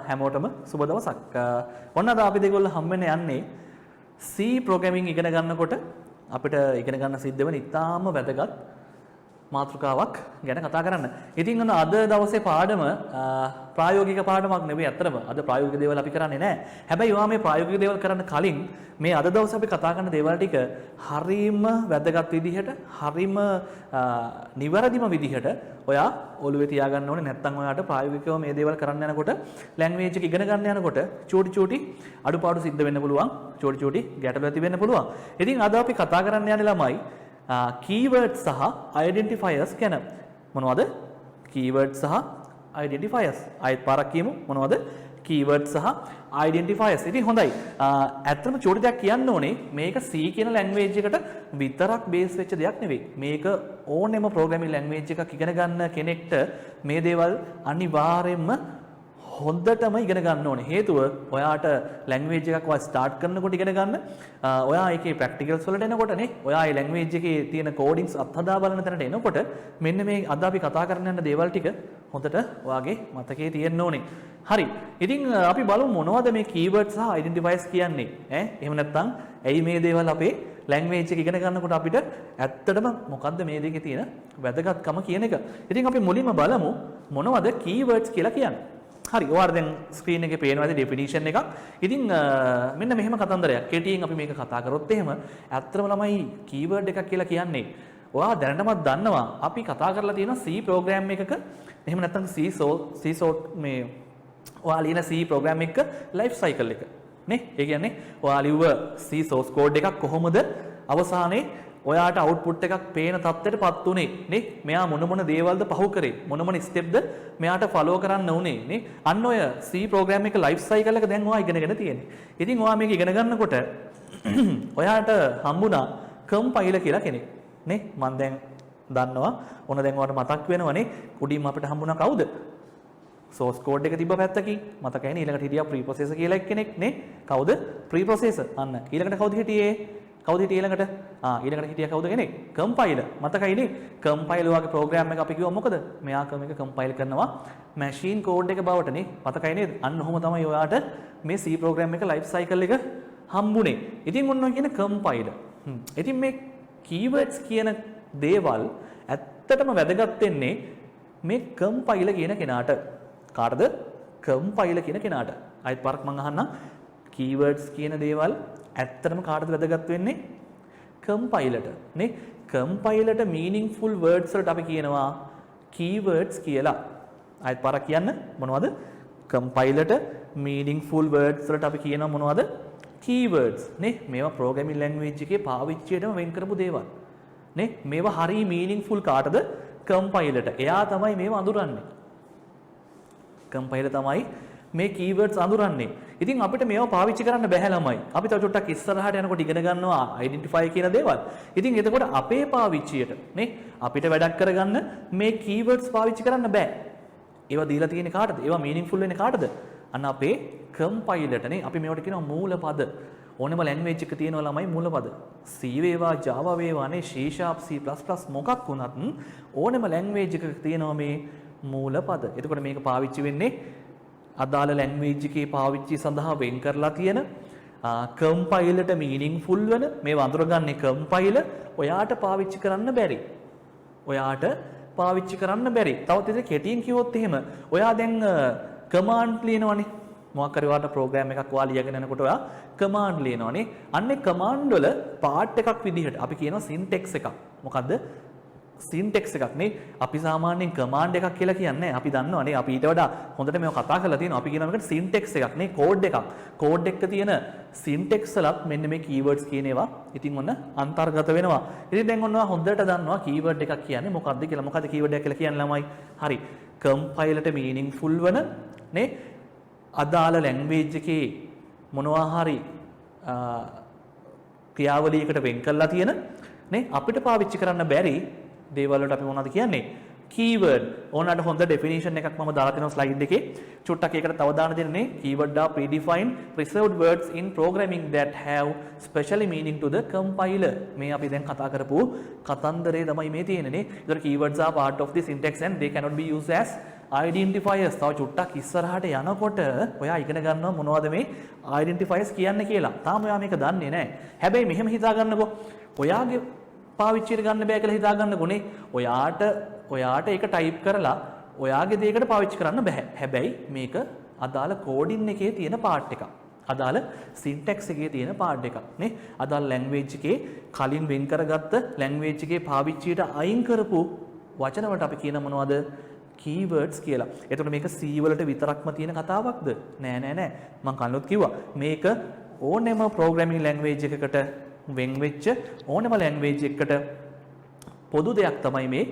හැමෝටම සුබ දවසක්. ඔන්න අද අපි දෙගොල්ලෝ හම්බෙන්න යන්නේ C programming ඉගෙන ගන්නකොට අපිට ඉගෙන ගන්න සිද්ධ වෙන ඉතාම වැදගත් මාතෘකාවක් ගැන කතා කරන්න. ඉතින් ඔන්න අද දවසේ පාඩම ප්‍රායෝගික පාඩමක් නෙවෙයි අත්‍තරම. අද ප්‍රායෝගික දේවල් අපි කරන්නේ නැහැ. හැබැයි ඔයා මේ ප්‍රායෝගික දේවල් කරන්න කලින් මේ අද දවසේ අපි කතා කරන දේවල් ටික හරීම වැදගත් විදිහට, හරීම නිවැරදිම විදිහට ඔයා ඔළුවේ තියාගන්න ඕනේ. නැත්නම් ඔයාට ප්‍රායෝගිකව මේ දේවල් කරන්න යනකොට ලැන්ග්වේජ් එක ඉගෙන ගන්න යනකොට චූටි අඩුපාඩු සිද්ධ වෙන්න පුළුවන්. චූටි ගැටලු ඇති වෙන්න පුළුවන්. ඉතින් අද අපි කතා කරන්න යන්නේ ළමයි keywords සහ identifiers ගැන. මොනවද? keywords සහ identifiers. ආයෙත් පාරක් කියමු. මොනවද? keywords සහ identifiers. ඉතින් හොඳයි. ඇත්තටම චූටි දෙයක් කියන්න ඕනේ. මේක C කියන ලැන්ග්වේජ් එකට විතරක් බේස් වෙච්ච දෙයක් නෙවෙයි. මේක ඕනෙම ප්‍රෝග්‍රෑමින් ලැන්ග්වේජ් එකක් ඉගෙන ගන්න කෙනෙක්ට මේ දේවල් අනිවාර්යයෙන්ම හොඳටම ඉගෙන ගන්න ඕනේ. හේතුව ඔයාට ලැන්ග්වේජ් එකක් ඔයා ස්ටාර්ට් කරනකොට ඉගෙන ගන්න ඔයා ඒකේ ප්‍රැක්ටිකල්ස් වලට එනකොටනේ ඔයා ඒ ලැන්ග්වේජ් එකේ තියෙන කෝඩින්ග්ස් අත්හදා බලන තැනට එනකොට මෙන්න මේ අද අපි කතා කරන්න යන දේවල් ටික හොඳට ඔයාගේ මතකයේ තියෙන්න ඕනේ. හරි. ඉතින් අපි බලමු මොනවද මේ keywords සහ identifiers කියන්නේ. එහෙම නැත්නම් ඇයි මේ දේවල් අපේ ලැන්ග්වේජ් එක ඉගෙන ගන්නකොට අපිට ඇත්තටම මොකද්ද මේ දෙකේ තියෙන වැදගත්කම කියන එක. ඉතින් අපි මුලින්ම බලමු මොනවද keywords කියලා කියන්නේ. හරි. ඔයාලා දැන් ස්ක්‍රීන් එකේ පේනවාද ඩෙෆිනිෂන් එකක්. ඉතින් මෙන්න මෙහෙම කතන්දරයක්. කෙටියෙන් අපි මේක කතා කරොත් එහෙම ඇත්තම ළමයි කීවර්ඩ් එකක් කියලා කියන්නේ. ඔයා දැනටමත් දන්නවා අපි කතා කරලා තියෙන C ප්‍රෝග්‍රෑම් එකක එහෙම නැත්නම් C මේ ඔයා ලියන C ප්‍රෝග්‍රෑම් එක ලයිෆ් සයිකල් එක නේ. ඒ කියන්නේ ඔයා ලිව්ව C source code එකක් කොහොමද අවසානයේ ඔයාට අවුට්පුට් එකක් පේන තත්ත්වයටපත් උනේ නේ. මෙයා මොන දේවල්ද පහු කරේ, මොන ස්ටෙප්ද මෙයාට ෆලෝ කරන්න උනේ නේ. අන්න ඔය C ප්‍රෝග්‍රෑම් එක ලයිෆ් සයිකල් එක දැන් ඔයා ඉගෙනගෙන තියෙන්නේ. ඉතින් ඔයා මේක ඉගෙන ගන්නකොට ඔයාට හම්බුණා කම්පයිලර් කියලා කෙනෙක් නේ. මම දැන් දන්නවා ඔන්න දැන් ඔයාට මතක් වෙනවනේ උඩින් අපිට හම්බුණා කවුද? source code එක තිබ්බ පැත්තකින් මතකයිනේ. ඊළඟට හිටියා preprocessor කියලා කෙනෙක් නේ. කවුද? preprocessor. අන්න ඊළඟට කවුද හිටියේ? කවුද හිටියේ ඊළඟට? ඊළඟට හිටියා කවුද කෙනෙක්? කම්පයිලර්. මතකයිනේ? කම්පයිලර් වගේ ප්‍රෝග්‍රෑම් එක අපි කිව්වා මොකද? මෙයා මේක කම්පයිල් කරනවා මැෂින් කෝඩ් එක බවට නේ. මතකයි නේද? අන්න ඔහොම තමයි ඔයාට මේ C ප්‍රෝග්‍රෑම් එක ලයිෆ් සයිකල් එක හම්බුනේ. ඉතින් ඔන්න කියන කම්පයිලර්. ඉතින් මේ keywords කියන දේවල් ඇත්තටම වැදගත් වෙන්නේ මේ කම්පයිලර් කියන කෙනාට. කාටද? කම්පයිලර් කියන කෙනාට. ආයෙත් පාරක් මම අහන්නම්. keywords කියන දේවල් ඇත්තටම කාටද වැදගත් වෙන්නේ? කම්පයිලර්ට නේ. කම්පයිලර්ට meaningful words වලට අපි කියනවා keywords කියලා. ආයෙත් පාරක් කියන්න. මොනවද? කම්පයිලර්ට meaningful words වලට අපි කියනවා මොනවද? keywords නේ. මේවා programming language එකේ පාවිච්චියටම වෙන් කරපු දේවල් නේ. මේවා හරිය meaningful කාටද? කම්පයිලර්ට. එයා තමයි මේවා අඳුරන්නේ. කම්පයිලර් තමයි මේ keywords අඳුරන්නේ. ඉතින් අපිට මේවා පාවිච්චි කරන්න බැහැ ළමයි. අපි තව චුට්ටක් ඉස්සරහට යනකොට ඉගෙන ගන්නවා identify කියන දේවල්. ඉතින් එතකොට අපේ පාවිච්චියට නේ අපිට වැඩක් කරගන්න මේ keywords පාවිච්චි කරන්න බෑ. ඒවා දීලා තියෙන්නේ කාටද? ඒවා meaningful වෙන්නේ කාටද? අන්න අපේ කම්පයිලර්ට නේ. අපි මේවට කියනවා මූලපද. ඕනෙම ලැන්ග්වේජ් එක තියෙනවා ළමයි මූලපද. C වේවා Java වේවා නේ C# C++ මොකක් වුණත් ඕනෙම ලැන්ග්වේජ් එකක තියෙනවා මේ මූලපද. එතකොට මේක පාවිච්චි වෙන්නේ අදාළ ලැන්ග්වේජ් එකේ පාවිච්චි සඳහා වෙන් කරලා තියෙන කම්පයිලර්ට මීනින්ග්ෆුල් වෙන මේවා අඳුරගන්නේ කම්පයිලර් ඔයාට පාවිච්චි කරන්න බැරි. ඔයාට පාවිච්චි කරන්න බැරි. තවත් ඉතින් කෙටියෙන් කිව්වොත් එහෙම ඔයා දැන් කමාන්ඩ් ලියනවනේ. මොකක් හරි ඔයාට ප්‍රෝග්‍රෑම් එකක් ඔයා ලියගෙන යනකොට ඔයා කමාන්ඩ් ලියනවනේ. අන්නේ කමාන්ඩ් වල පාර්ට් එකක් විදිහට අපි කියනවා සින්ටෙක්ස් එකක්. මොකද්ද? සින්ටෙක්ස් එකක් නේ. අපි සාමාන්‍යයෙන් කමාන්ඩ් එකක් කියලා කියන්නේ අපි දන්නවා නේ. අපි ඊට වඩා හොඳට මේක කතා කරලා තියෙනවා. අපි කියනවා මේකට සින්ටෙක්ස් එකක් නේ. කෝඩ් එකක්. කෝඩ් එකක තියෙන සින්ටෙක්ස් වලත් මෙන්න මේ keywords කියන ඒවා ඉතින් ඔන්න අන්තර්ගත වෙනවා. ඉතින් දැන් ඔන්න හොඳට දන්නවා keyword එකක් කියන්නේ මොකක්ද කියලා. මොකද්ද keyword එක කියලා කියන්නේ ළමයි? හරි. කම්පයිලර්ට meaningful වෙන නේ අදාළ ලැන්ග්වේජ් එකේ මොනවා හරි ක්‍රියාවලියකට වෙන් කරලා තියෙන නේ අපිට පාවිච්චි කරන්න බැරි දේවල් වලට අපි මොනවද කියන්නේ? keyword. ඕනකට හොඳ definition එකක් මම දාලා තියෙනවා slide එකේ. චුට්ටක් ඒකට තව දාන්න දෙන්නේ keyword are predefined reserved words in programming that have specially meaning to the compiler. මේ අපි දැන් කතා කරපු කතන්දරේ තමයි මේ තියෙන්නේ නේ. ඒතර keywords are part of the syntax and they cannot be used as identifiers තව චුට්ටක් ඉස්සරහට යනකොට ඔයා ඉගෙන ගන්නවා මොනවද මේ identifiers කියන්නේ කියලා. තාම ඔයා මේක දන්නේ නැහැ. හැබැයි මෙහෙම හිතා ගන්නකෝ. ඔයාගේ පාවිච්චියට ගන්න බෑ කියලා හිතා ගන්නකොනේ. ඔයාට ඒක ටයිප් කරලා ඔයාගේ දෙයකට පාවිච්චි කරන්න බෑ. හැබැයි මේක අදාළ කෝඩින් එකේ තියෙන පාර්ට් එකක්. අදාළ සින්ටැක්ස් එකේ තියෙන පාර්ට් එකක් නේ. අදාළ ලැන්ග්වේජ් එකේ කලින් වෙන් කරගත්ත ලැන්ග්වේජ් එකේ පාවිච්චියට අයින් කරපු වචන වලට අපි කියන මොනවද? කීවර්ඩ්ස් කියලා. එතකොට මේක C වලට විතරක්ම තියෙන කතාවක්ද? නෑ. මම කලිනුත් කිව්වා. මේක ඕනෙම ප්‍රෝග්‍රෑමින් ලැන්ග්වේජ් එකකට වෙන් වෙච්ච ඕනෙම ලැන්ග්වේජ් එකකට පොදු දෙයක් තමයි මේ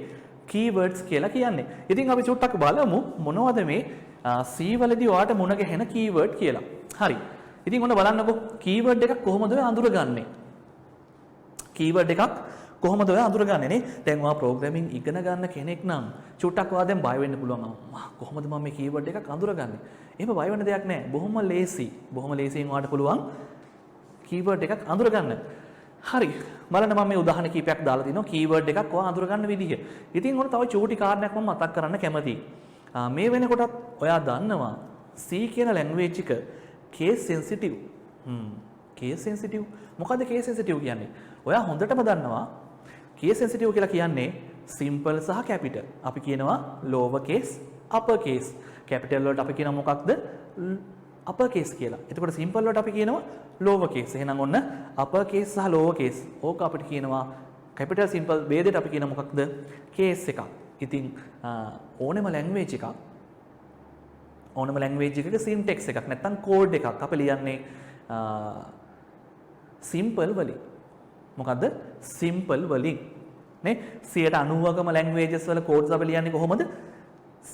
කීවර්ඩ්ස් කියලා කියන්නේ. ඉතින් අපි චුට්ටක් බලමු මොනවද මේ C වලදී ඔයාට මුණ ගැහෙන කීවර්ඩ් කියලා. හරි. ඉතින් ඔන්න බලන්නකෝ කීවර්ඩ් එකක් කොහොමද ඔය අඳුරගන්නේ? කීවර්ඩ් එකක් කොහොමද ඔය අඳුරගන්නේ නේ? දැන් ඔයා ප්‍රෝග්‍රෑමින් ඉගෙන ගන්න කෙනෙක් නම් චුට්ටක් ඔයා දැන් බය වෙන්න පුළුවන්. කොහොමද මම මේ කීවර්ඩ් එකක් අඳුරගන්නේ? එහෙම බය වෙන්න දෙයක් නැහැ. බොහොම ලේසි. බොහොම ලේසියෙන් ඔයාට පුළුවන් කීවර්ඩ් එකක් අඳුරගන්න. හරි. බලන්න මම මේ උදාහරණ කීපයක් දාලා තිනවා කීවර්ඩ් එකක් ඔයා අඳුරගන්න විදිහ. ඉතින් ඔන්න තව චූටි කාරණයක් මම මතක් කරන්න කැමතියි. මේ වෙනකොටත් ඔයා දන්නවා C කියන ලැන්ග්වේජ් එක case sensitive. case sensitive. මොකද්ද case sensitive කියන්නේ? ඔයා හොඳටම දන්නවා case sensitive කියලා කියන්නේ simple සහ capital. අපි කියනවා lower case, upper case. capital වලට අපි කියනවා මොකක්ද? upper case කියලා. එතකොට simple වලට අපි කියනවා lower case. එහෙනම් ඔන්න upper case සහ lower case. ඕක අපිට කියනවා capital simple ભેදයට අපි කියන මොකක්ද? case එකක්. ඉතින් ඕනෙම ලැන්ග්වේජ් එකක සින්ටැක්ස් එකක් නැත්නම් කෝඩ් එකක් අපි ලියන්නේ සිම්පල් වලින්. මොකද්ද? සිම්පල් වලින්. නේ 90%කම ලැන්ග්වේජස් වල කෝඩ්ස් අපි ලියන්නේ කොහොමද?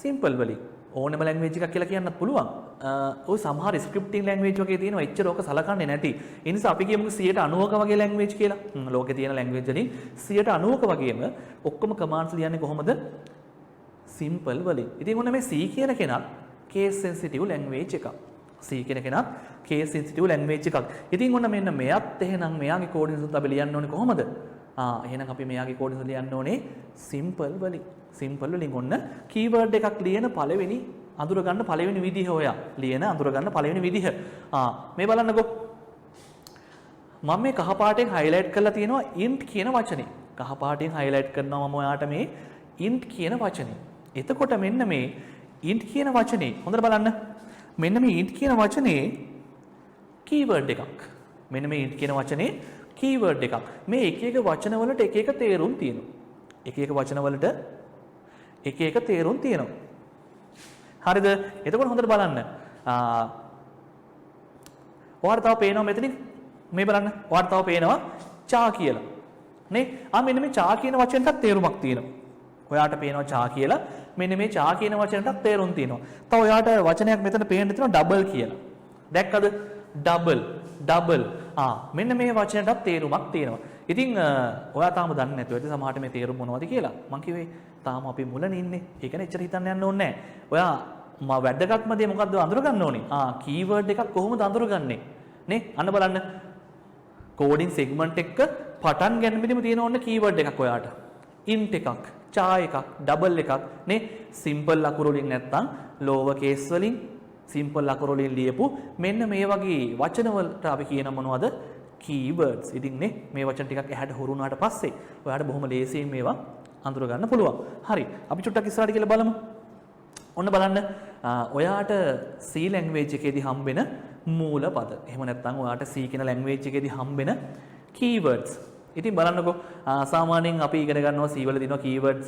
සිම්පල් වලින්. ඕනෙම ලැන්ග්වේජ් එකක් කියලා කියන්නත් පුළුවන්. ඔය සමහර ස්ක්‍රිප්ටිං ලැන්ග්වේජ් වගේ තියෙනවා එච්චර ඕක සලකන්නේ නැති. ඒ නිසා අපි කියමුකෝ 90%ක වගේ ලැන්ග්වේජ් කියලා. ලෝකේ තියෙන ලැන්ග්වේජ් වලින් 90%ක වගේම ඔක්කොම කමාන්ඩ්ස් ලියන්නේ කොහොමද? සිම්පල් වලින්. ඉතින් ඔන්න මේ C කියන කෙනත් case sensitive language එකක්. C කියන කෙනත් case sensitive language එකක්. ඉතින් ඔන්න මෙන්න මෙයත් එහෙනම් මෙයාගේ කෝඩින්ස් උත් අපි ලියන්න ඕනේ කොහොමද? එහෙනම් අපි මෙයාගේ කෝඩින්ස් ලියන්න ඕනේ සිම්පල් වලින්. සිම්පල් වලින් ඔන්න කීවර්ඩ් එකක් ලියන පළවෙනි අඳුර ගන්න පළවෙනි විදිහ ඔයා. ලියන අඳුර ගන්න පළවෙනි විදිහ. මේ බලන්නකෝ. මම මේ කහ පාටෙන් highlight කරලා තියෙනවා int කියන වචනේ. කහ පාටෙන් highlight කරනවා මම ඔයාට මේ int කියන වචනේ. එතකොට මෙන්න මේ int කියන වචනේ හොඳට බලන්න. මෙන්න මේ int කියන වචනේ කීවර්ඩ් එකක්. මෙන්න මේ int කියන වචනේ කීවර්ඩ් එකක්. මේ එක එක වචන වලට එක එක තේරුම් තියෙනවා. එක එක වචන වලට එක එක තේරුම් තියෙනවා. හරිද? එතකොට හොඳට බලන්න. ඔයාලට තව පේනවා මෙතනින් මේ බලන්න. ඔයාලට තව පේනවා චා කියලා. නේ? මෙන්න මේ චා කියන වචනටත් තේරුමක් තියෙනවා. ඔයාට පේනවා චා කියලා. මෙන්න මේ චා කියන වචනටත් තේරුම් තියෙනවා. තව ඔයාට වචනයක් මෙතන පේන්න තියෙනවා ඩබල් කියලා. දැක්කද? ඩබල්. මෙන්න මේ වචනටත් තේරුමක් තියෙනවා. ඉතින් ඔයා තාම දන්නේ නැතුව ඇති සමහරට මේ තේරුම මොනවද කියලා. මං කිව්වේ තාම අපි මුලනේ ඉන්නේ. ඒකනේ එච්චර හිතන්න යන්න ඕනේ නැහැ. ඔයා වැදගත්ම දේ මොකද්ද අඳුර ගන්න ඕනේ? කීවර්ඩ් එකක් කොහොමද අඳුරගන්නේ? නේ? අන්න බලන්න. කෝඩින් සෙග්මන්ට් එක පටන් ගැනීමෙදිම තියෙන ඕන කීවර්ඩ් එකක් ඔයාට. int එකක්, char එකක්, double එකක් නේ? simple අකුරු වලින් නැත්තම් lower case වලින් simple අකුරු වලින් ලියපු මෙන්න මේ වගේ වචන වලට අපි කියන මොනවද? keywords. ඉතින් නේ මේ වචන ටිකක් එහාට හුරු වුණාට පස්සේ ඔයාට බොහොම ලේසියෙන් මේවා අඳුර ගන්න පුළුවන්. හරි. අපි චුට්ටක් ඉස්සරහට කියලා බලමු. ඔන්න බලන්න ඔයාට C language එකේදී හම්බෙන මූල පද. එහෙම නැත්නම් ඔයාට C කියන language එකේදී හම්බෙන keywords. ඉතින් බලන්නකෝ සාමාන්‍යයෙන් අපි ඉගෙන ගන්නවා C වල දිනවා keywords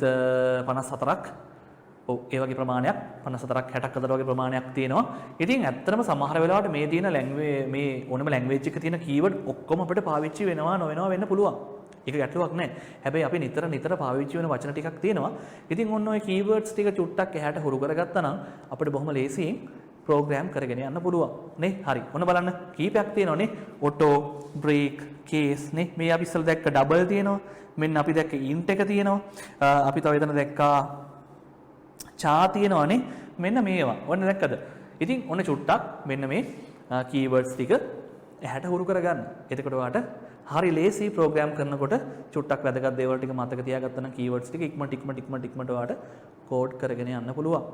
54ක්. ඔව් ඒ වගේ ප්‍රමාණයක් 54ක් 60ක් අතර වගේ ප්‍රමාණයක් තියෙනවා. ඉතින් ඇත්තටම සමහර වෙලාවට මේ තියෙන මේ ඕනම language එකක තියෙන keyword ඔක්කොම අපිට පාවිච්චි වෙනවා නොවෙනවා වෙන්න පුළුවන්. ඒක ගැටලුවක් නැහැ. හැබැයි අපි නිතර පාවිච්චි වෙන වචන ටිකක් තියෙනවා. ඉතින් ඔන්න ඔය keywords ටික චුට්ටක් එහාට හුරු කරගත්තා නම් අපිට බොහොම ලේසියෙන් ප්‍රෝග්‍රෑම් කරගෙන යන්න පුළුවන්. නේ? හරි. ඔන්න බලන්න කීපයක් තියෙනවානේ. auto, break, case නේ. මේ අපි ඉස්සෙල්ලා දැක්ක double තියෙනවා. මෙන්න අපි දැක්ක int එක තියෙනවා. අපි තව එතන දැක්කා char තියෙනවානේ. මෙන්න මේවා. ඔන්න දැක්කද? ඉතින් ඔන්න චුට්ටක් මෙන්න මේ keywords ටික එහාට හුරු කරගන්න. එතකොට ඔයාට හරි ලේසි ප්‍රෝග්‍රෑම් කරනකොට චුට්ටක් වැදගත් දේවල් ටික මතක තියාගත්තා නම් keywords ටික ඉක්මනට ඔයාට කෝඩ් කරගෙන යන්න පුළුවන්.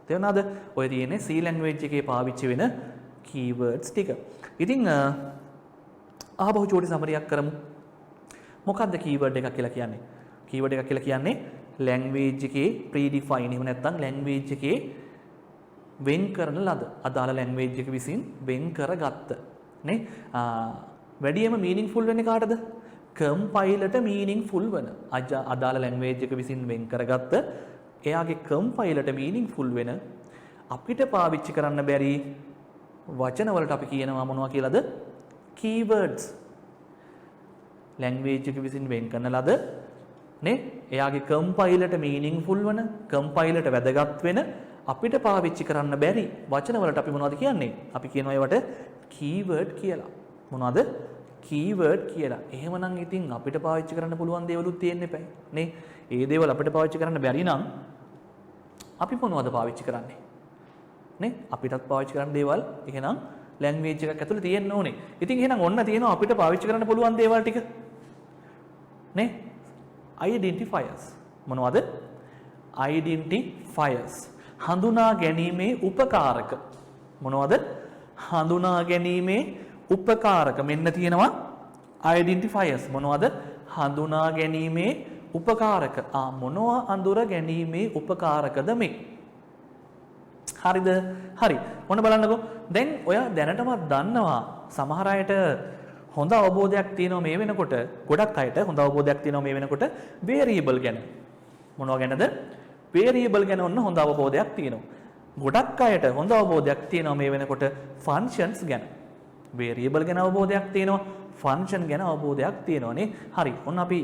තේරුණාද? ඔය තියෙන්නේ C language එකේ පාවිච්චි වෙන keywords ටික. ඉතින් ආපහු චූටි සමරියක් කරමු. මොකක්ද keyword එකක් කියලා කියන්නේ? keyword එකක් කියලා කියන්නේ language එකේ predefine එහෙම නැත්නම් language එකේ වෙන් කරන ලද අදාළ language එක විසින් වෙන් කරගත්ත නේ වැඩියම meaningful වෙන්නේ කාටද? compilerට meaningful වෙන අදාළ language එක විසින් වෙන් කරගත්ත එයාගේ compilerට meaningful වෙන අපිට පාවිච්චි කරන්න බැරි වචන වලට අපි කියනවා මොනවා කියලාද? keywords. language එක විසින් වෙන් කරන ලද නේ එයාගේ compilerට meaningful වෙන compilerට වැදගත් වෙන අපිට පාවිච්චි කරන්න බැරි වචන වලට අපි මොනවද කියන්නේ? අපි කියනවා ඒවට keyword කියලා. මොනවද? keyword කියලා. එහෙමනම් ඉතින් අපිට පාවිච්චි කරන්න පුළුවන් දේවලුත් තියෙන්න එපා නේ. ඒ දේවල් අපිට පාවිච්චි කරන්න බැරි නම් අපි මොනවද පාවිච්චි කරන්නේ? නේ අපිටත් පාවිච්චි කරන්න දේවල් එහෙනම් language එකක් ඇතුලේ තියෙන්න ඕනේ. ඉතින් එහෙනම් ඔන්න තියෙනවා අපිට පාවිච්චි කරන්න පුළුවන් දේවල් ටික. නේ identifiers. මොනවද? identifiers. හඳුනා ගැනීමේ උපකාරක. මොනවද? හඳුනා ගැනීමේ උපකාරක. මෙන්න තියෙනවා identifiers. මොනවද? හඳුනා ගැනීමේ උපකාරක. මොනවා අඳුර ගැනීමේ උපකාරකද මේ? හරිද? හරි. ඔන්න බලන්නකෝ. දැන් ඔය දැනටමත් දන්නවා සමහර අයට හොඳ අවබෝධයක් තියෙනවා මේ වෙනකොට. ගොඩක් අයට හොඳ අවබෝධයක් තියෙනවා මේ වෙනකොට variable ගැන. මොනවා ගැනද? variable ගැන ඔන්න හොඳ අවබෝධයක් තියෙනවා. ගොඩක් අයට හොඳ අවබෝධයක් තියෙනවා මේ වෙනකොට functions ගැන. variable ගැන අවබෝධයක් තියෙනවා, function ගැන අවබෝධයක් තියෙනවානේ. හරි. ඔන්න අපි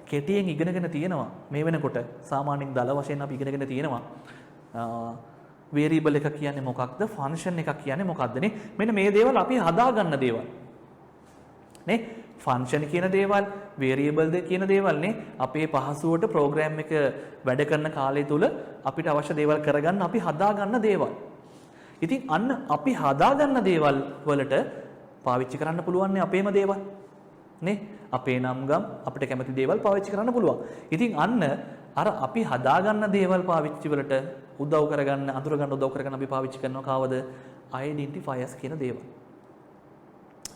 කෙටියෙන් ඉගෙනගෙන තියෙනවා මේ වෙනකොට. සාමාන්‍යයෙන් දල වශයෙන් අපි ඉගෙනගෙන තියෙනවා. variable එක කියන්නේ මොකක්ද? function එකක් කියන්නේ මොකක්ද නේ? මෙන්න මේ දේවල් අපි හදාගන්න දේවල්. නේ? function කියන දේවල්, variable කියන දේවල් නේ අපේ පහසුවට program එක වැඩ කරන කාලය තුල අපිට අවශ්‍ය දේවල් කරගන්න අපි හදාගන්න දේවල්. ඉතින් අන්න අපි හදාගන්න දේවල් වලට පාවිච්චි කරන්න පුළුවන් නේ අපේම දේවල්. නේ? අපේ නම් ගම් අපිට කැමති දේවල් පාවිච්චි කරන්න පුළුවන්. ඉතින් අන්න අර අපි හදාගන්න දේවල් පාවිච්චි වලට උදව් කරගන්න, අඳුරගන්න උදව් කරගන්න අපි පාවිච්චි කරනවා කාවද? identifiers කියන දේවල්.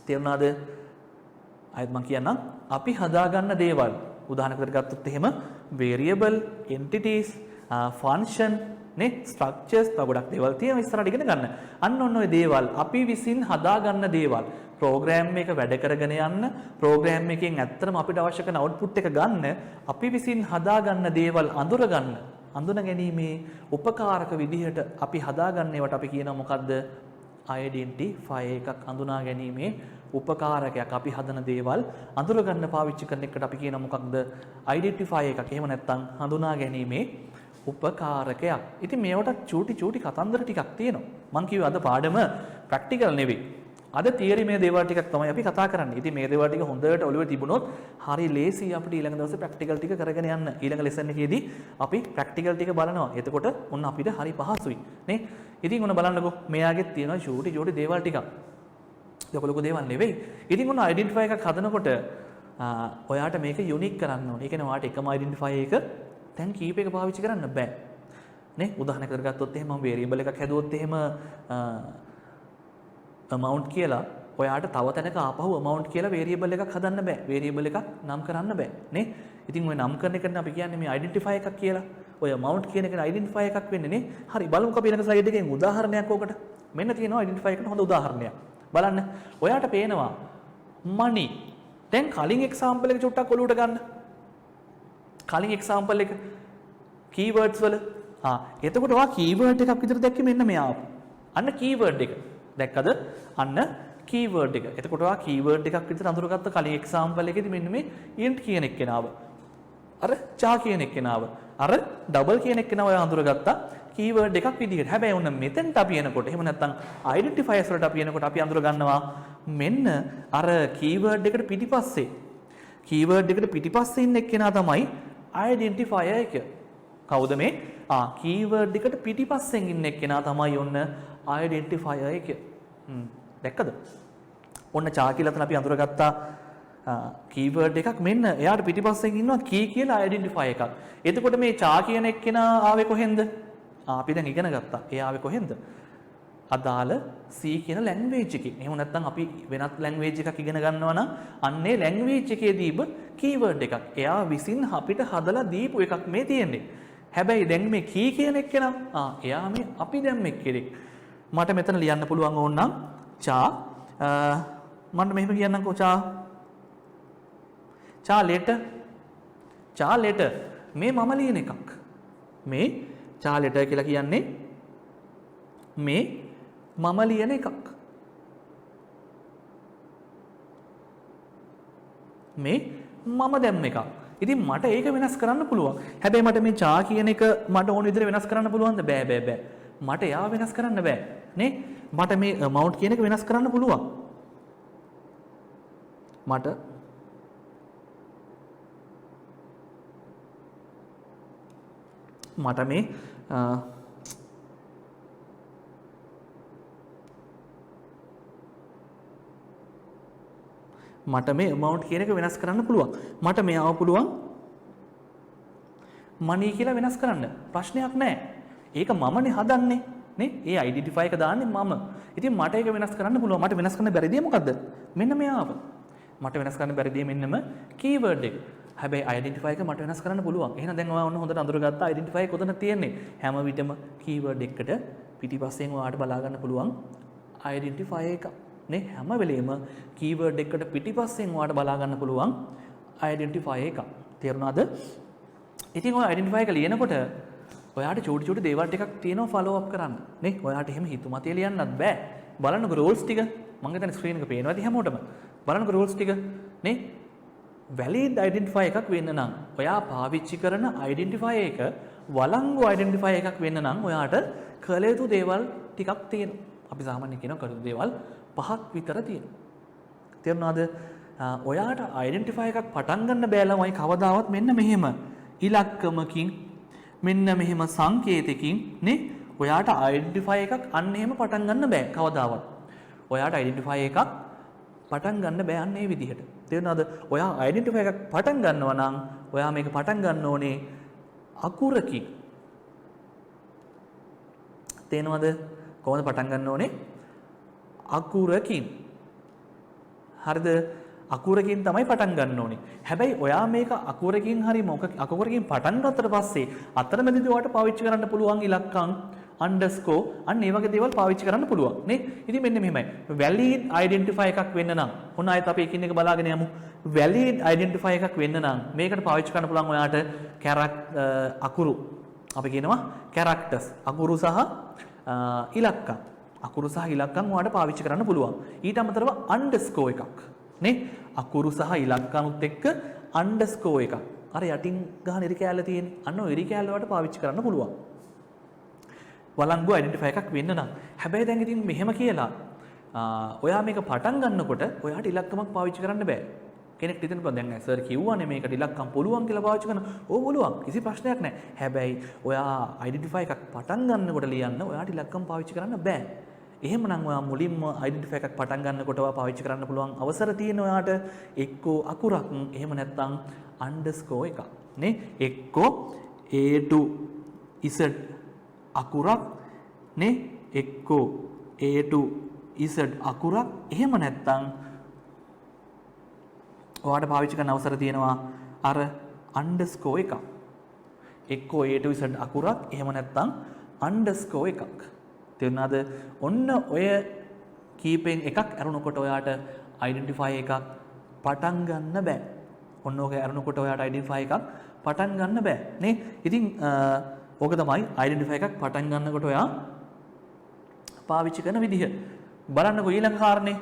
තේරුණාද? අයත් මම කියන්නම් අපි හදාගන්න දේවල් උදාහරණයකට ගත්තොත් එහෙම variable, entities, function නේ structures තව ගොඩක් දේවල් තියෙනවා ඉස්සරහට ඉගෙන ගන්න. අන්න ඔන්න ඔය දේවල් අපි විසින් හදාගන්න දේවල් program එක වැඩ කරගෙන යන්න program එකෙන් ඇත්තටම අපිට අවශ්‍ය කරන output එක ගන්න අපි විසින් හදාගන්න දේවල් අඳුන ගැනීමේ උපකාරක විදිහට අපි හදාගන්න ඒවට අපි කියනවා මොකද්ද? identifier එකක් අඳුනා ගැනීමේ උපකාරකයක්. අපි හදන දේවල් අඳුර ගන්න පාවිච්චි කරන එකට අපි කියනවා මොකක්ද? identifier එකක්. එහෙම නැත්නම් හඳුනා ගැනීමේ උපකාරකයක්. ඉතින් මේවට චූටි කතන්දර ටිකක් තියෙනවා. මම කිව්වා අද පාඩම ප්‍රැක්ටිකල් නෙවෙයි. අද තියරි මේ දේවල් ටිකක් තමයි අපි කතා කරන්නේ. ඉතින් මේ දේවල් ටික හොඳට ඔළුවේ තිබුණොත් හරි ලේසි අපිට ඊළඟ දවසේ ප්‍රැක්ටිකල් ටික කරගෙන යන්න. ඊළඟ ලෙසන් එකේදී අපි ප්‍රැක්ටිකල් ටික බලනවා. එතකොට ඔන්න අපිට හරි පහසුයි. නේ? ඉතින් ඔන්න බලන්නකෝ මෙයාගෙත් තියෙනවා චූටි දේවල් ටිකක්. ලොකු දේවල් නෙවෙයි. ඉතින් ඔන්න identifier එකක් හදනකොට ඔයාට මේක යුනික් කරන්න ඕනේ. ඒ කියන්නේ ඔයාට එකම identifier එක දැන් කීප එක පාවිච්චි කරන්න බෑ. නේ? උදාහරණයක් ගත්තොත් එහෙම මම variable එකක් හැදුවොත් එහෙම amount කියලා ඔයාට තව තැනක ආපහු amount කියලා variable එකක් හදන්න බෑ. variable එකක් නම් කරන්න බෑ. නේ? ඉතින් ඔය නම් කරන එකට අපි කියන්නේ මේ identifier එකක් කියලා. ඔය amount කියන එක identifier එකක් වෙන්නේ නේ. හරි බලමුකෝ අපි ඊළඟ slide එකෙන් උදාහරණයක් ඕකට. මෙන්න තියෙනවා identifier එකට හොඳ උදාහරණයක්. බලන්න. ඔයාට පේනවා money. දැන් කලින් example එක චුට්ටක් ඔලුවට ගන්න. කලින් example එක keywords වල එතකොට ඔයා keyword එකක් විතර දැක්කේ මෙන්න මෙයා. අන්න keyword එක. දැක්කද? අන්න keyword එක. එතකොට ඔයා keyword එකක් විතර අඳුරගත්ත කලින් example එකේදී මෙන්න මේ int කියන එක්කෙනාව. අර cha කියන එක්කෙනාව. අර double කියන එක්කෙනාව ඔයා අඳුරගත්තා keyword එකක් විදිහට. හැබැයි ඔන්න මෙතෙන්ට අපි එනකොට එහෙම නැත්නම් identifiers වලට අපි එනකොට අපි අඳුර ගන්නවා මෙන්න අර keyword එකට පිටිපස්සේ ඉන්න එක්කෙනා තමයි identifier එක. කවුද මේ? keyword එකට පිටිපස්සෙන් ඉන්න එක්කෙනා තමයි ඔන්න identifier එක. දැක්කද? ඔන්න cha කියලා තමයි අපි අඳුරගත්තා keyword එකක්. මෙන්න එයාට පිටිපස්සෙන් ඉන්නවා key කියලා identifier එකක්. එතකොට මේ cha කියන එක්කෙනා ආවේ කොහෙන්ද? අපි දැන් ඉගෙන ගත්තා. ඒ ආවේ කොහෙන්ද? අදාළ C කියන ලැන්ග්වේජ් එකකින්. එහෙම නැත්නම් අපි වෙනත් ලැන්ග්වේජ් එකක් ඉගෙන ගන්නවා නම් අන්නේ ලැන්ග්වේජ් එකේ දීප කීවර්ඩ් එකක්. එයා විසින් අපිට හදලා දීපු එකක් මේ තියෙන්නේ. හැබැයි දැන් මේ කී කියන එක නම් එයා මේ අපි දැන් මේ කෙනෙක්. මට මෙතන ලියන්න පුළුවන් ඕනනම් චා මම මෙහෙම කියන්නම්කෝ චා ලෙටර් මේ මම ලියන එකක්. මේ චා ලෙටර් කියලා කියන්නේ මේ මම ලියන එකක්. මේ මම දැම්ම එකක්. ඉතින් මට ඒක වෙනස් කරන්න පුළුවන්. හැබැයි මට මේ චා කියන එක මට ඕන විදිහට වෙනස් කරන්න පුළුවන්ද? බෑ. මට එයාව වෙනස් කරන්න බෑ. නේ? මට මේ amount කියන එක වෙනස් කරන්න පුළුවන්. මට මේ මට මේ amount කියන එක වෙනස් කරන්න පුළුවන්. මට මෙයාව පුළුවන් money කියලා වෙනස් කරන්න. ප්‍රශ්නයක් නැහැ. ඒක මමනේ හදන්නේ. නේ? ඒ identify එක දාන්නේ මම. ඉතින් මට ඒක වෙනස් කරන්න පුළුවන්. මට වෙනස් කරන්න බැරි දේ මොකද්ද? මෙන්න මෙයාව. මට වෙනස් කරන්න බැරි දේ මෙන්නම keyword එක. හැබැයි identify එක මට වෙනස් කරන්න පුළුවන්. එහෙනම් දැන් ඔයා ඔන්න හොඳට අඳුරගත්තා identify එක උතන තියෙන්නේ. හැම විටම keyword එකකට පිටිපස්සෙන් ඔයාට බලා ගන්න පුළුවන් identify එක. නේ? හැම වෙලෙම keyword එකකට පිටිපස්සෙන් ඔයාට බලා ගන්න පුළුවන් identify එක. තේරුණාද? ඉතින් ඔය identify එක ලියනකොට ඔයාට චූටි දේවල් ටිකක් තියෙනවා follow up කරන්න. නේ? ඔයාට එහෙම හිතුමතේ ලියන්නත් බෑ. බලන්නකො rules ටික. මම හිතන්නේ screen එක පේනවා ඇති හැමෝටම. බලන්නකො rules ටික. නේ? valid identify එකක් වෙන්න නම් ඔයා පාවිච්චි කරන identify එක වළංගු identify එකක් වෙන්න නම් ඔයාට කළ යුතු දේවල් ටිකක් තියෙනවා. අපි සාමාන්‍යයෙන් කියනවා කළ යුතු දේවල් 5ක් විතර තියෙනවා. තේරුණාද? ඔයාට identify එකක් පටන් ගන්න බෑ ළමයි කවදාවත් මෙන්න මෙහෙම ඉලක්කමකින් මෙන්න මෙහෙම සංකේතකින් නේ ඔයාට identify එකක් අන්න එහෙම පටන් ගන්න බෑ කවදාවත්. ඔයාට identify එකක් පටන් ගන්න බෑ අන්න ඒ විදිහට. තේරුණාද? ඔයා identify එකක් පටන් ගන්නවා නම් ඔයා මේක පටන් ගන්න ඕනේ අකුරකින්. තේනවද? කොහොමද පටන් ගන්න ඕනේ? අකුරකින්. හරිද? අකුරකින් තමයි පටන් ගන්න ඕනේ. හැබැයි ඔයා මේක අකුරකින් හරි අකුරකින් පටන් ගත්තට පස්සේ අතරමැදදී ඔයාට පාවිච්චි කරන්න පුළුවන් ඉලක්කම් underscore අන්න ඒ වගේ දේවල් පාවිච්චි කරන්න පුළුවන් නේ. ඉතින් මෙන්න මෙහෙමයි. valid identify එකක් වෙන්න නම් ඔන්න ආයෙත් අපි එකින් එක බලාගෙන යමු. valid identify එකක් වෙන්න නම් මේකට පාවිච්චි කරන්න පුළුවන් ඔයාට අකුරු. අපි කියනවා characters. අකුරු සහ ඉලක්කම්. අකුරු සහ ඉලක්කම් ඔයාට පාවිච්චි කරන්න පුළුවන්. ඊට අමතරව underscore එකක්. නේ? අකුරු සහ ඉලක්කනුත් එක්ක underscore එකක්. අර යටින් ගහන ඉරි කෑල්ල තියෙන්නේ. අන්න ඔය ඉරි කෑල්ල වලට පාවිච්චි කරන්න පුළුවන්. වළංගු identify එකක් වෙන්න නම්. හැබැයි දැන් ඉතින් මෙහෙම කියලා ඔයා මේක පටන් ගන්නකොට ඔයාට ඉලක්කමක් පාවිච්චි කරන්න බෑ. කෙනෙක් හිතන්න පුළුවන් දැන් සර් කිව්වනේ මේකට ඉලක්කම් පුළුවන් කියලා පාවිච්චි කරන්න. ඕ පුළුවන්. කිසි ප්‍රශ්නයක් නැහැ. හැබැයි ඔයා identify එකක් පටන් ගන්නකොට ලියන්න ඔයාට ඉලක්කම් පාවිච්චි කරන්න බෑ. එහෙමනම් ඔයා මුලින්ම identify එකක් පටන් ගන්නකොට ඔයා පාවිච්චි කරන්න පුළුවන් අවසර තියෙන ඔයාට එක්කෝ අකුරක් එහෙම නැත්නම් underscore එකක් නේ එක්කෝ A to Z අකුරක් නේ එක්කෝ A to Z අකුරක් එහෙම නැත්නම් ඔයාට පාවිච්චි කරන්න අවසර තියෙනවා අර underscore එකක් එක්කෝ A to Z අකුරක් එහෙම නැත්නම් underscore එකක්. තේරුණාද? ඔන්න ඔය කීපෙන් එකක් අරුණකොට ඔයාට identify එකක් පටන් ගන්න බෑ. ඔන්න ඔක අරුණකොට ඔයාට identify එකක් පටන් ගන්න බෑ නේ. ඉතින් ඕක තමයි identify එකක් පටන් ගන්නකොට ඔයා පාවිච්චි කරන විදිහ. බලන්නකෝ ඊළඟ කාරණේ.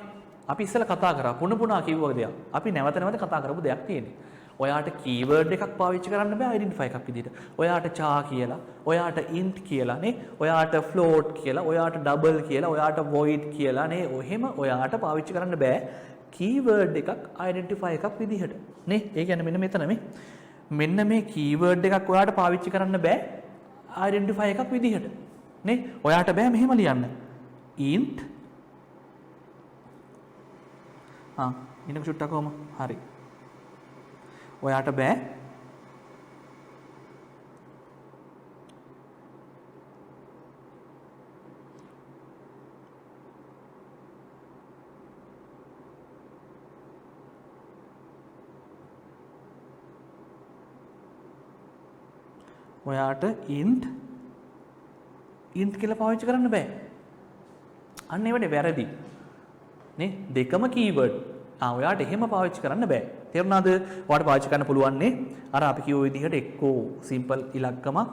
අපි ඉස්සෙල්ලා කතා කරා පුණුපුණා කිව්ව දෙයක්. අපි නැවත කතා කරපු දෙයක් තියෙන්නේ. ඔයාට keyword එකක් පාවිච්චි කරන්න බෑ identify එකක් විදිහට. ඔයාට char කියලා, ඔයාට int කියලා නේ, ඔයාට float කියලා, ඔයාට double කියලා, ඔයාට void කියලා නේ. ඔහෙම ඔයාට පාවිච්චි කරන්න බෑ keyword එකක් identify එකක් විදිහට. නේ? ඒ කියන්නේ මෙන්න මෙතන මෙන්න මේ keyword එකක් ඔයාට පාවිච්චි කරන්න බෑ identify එකක් විදිහට. නේ? ඔයාට බෑ මෙහෙම ලියන්න. int ඉන්න චුට්ටක් කොහම හරි. ඔයාට බෑ ඔයාට int කියලා පාවිච්චි කරන්න බෑ. අන්න ඒ වගේ වැරදි. නේ දෙකම keyword. ඔයාට එහෙම පාවිච්චි කරන්න බෑ. තේරුණාද? ඔයාට පාවිච්චි කරන්න පුළුවන් නේ අර අපි කියෝ විදිහට එක්කෝ simple ඉලක්කමක්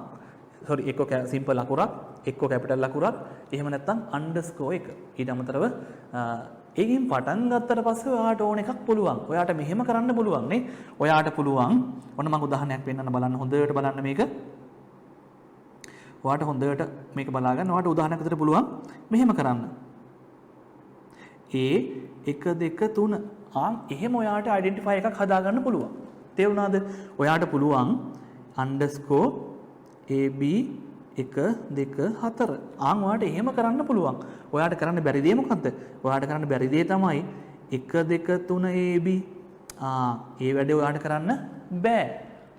එක්කෝ simple ලකුරක් එක්කෝ capital ලකුරක් එහෙම නැත්නම් underscore එක. ඊට අමතරව ඒකෙන් පටන් ගත්තට පස්සේ ඔයාට ඕන එකක් පුළුවන්. ඔයාට මෙහෙම කරන්න පුළුවන් නේ. ඔයාට පුළුවන් ඔන්න මම උදාහරණයක් පෙන්නන්න බලන්න හොඳට බලන්න මේක. ඔයාට හොඳට මේක බලා ගන්න. ඔයාට උදාහරණයක් විතර පුළුවන් මෙහෙම කරන්න. A 1 2 3 එහෙම ඔයාට identify එකක් හදාගන්න පුළුවන්. තේරුණාද? ඔයාට පුළුවන් underscore AB 1 2 4 ඔයාට එහෙම කරන්න පුළුවන්. ඔයාට කරන්න බැරි දේ මොකද්ද? ඔයාට කරන්න බැරි දේ තමයි 1 2 3 AB. ඒ වැඩේ ඔයාට කරන්න බෑ.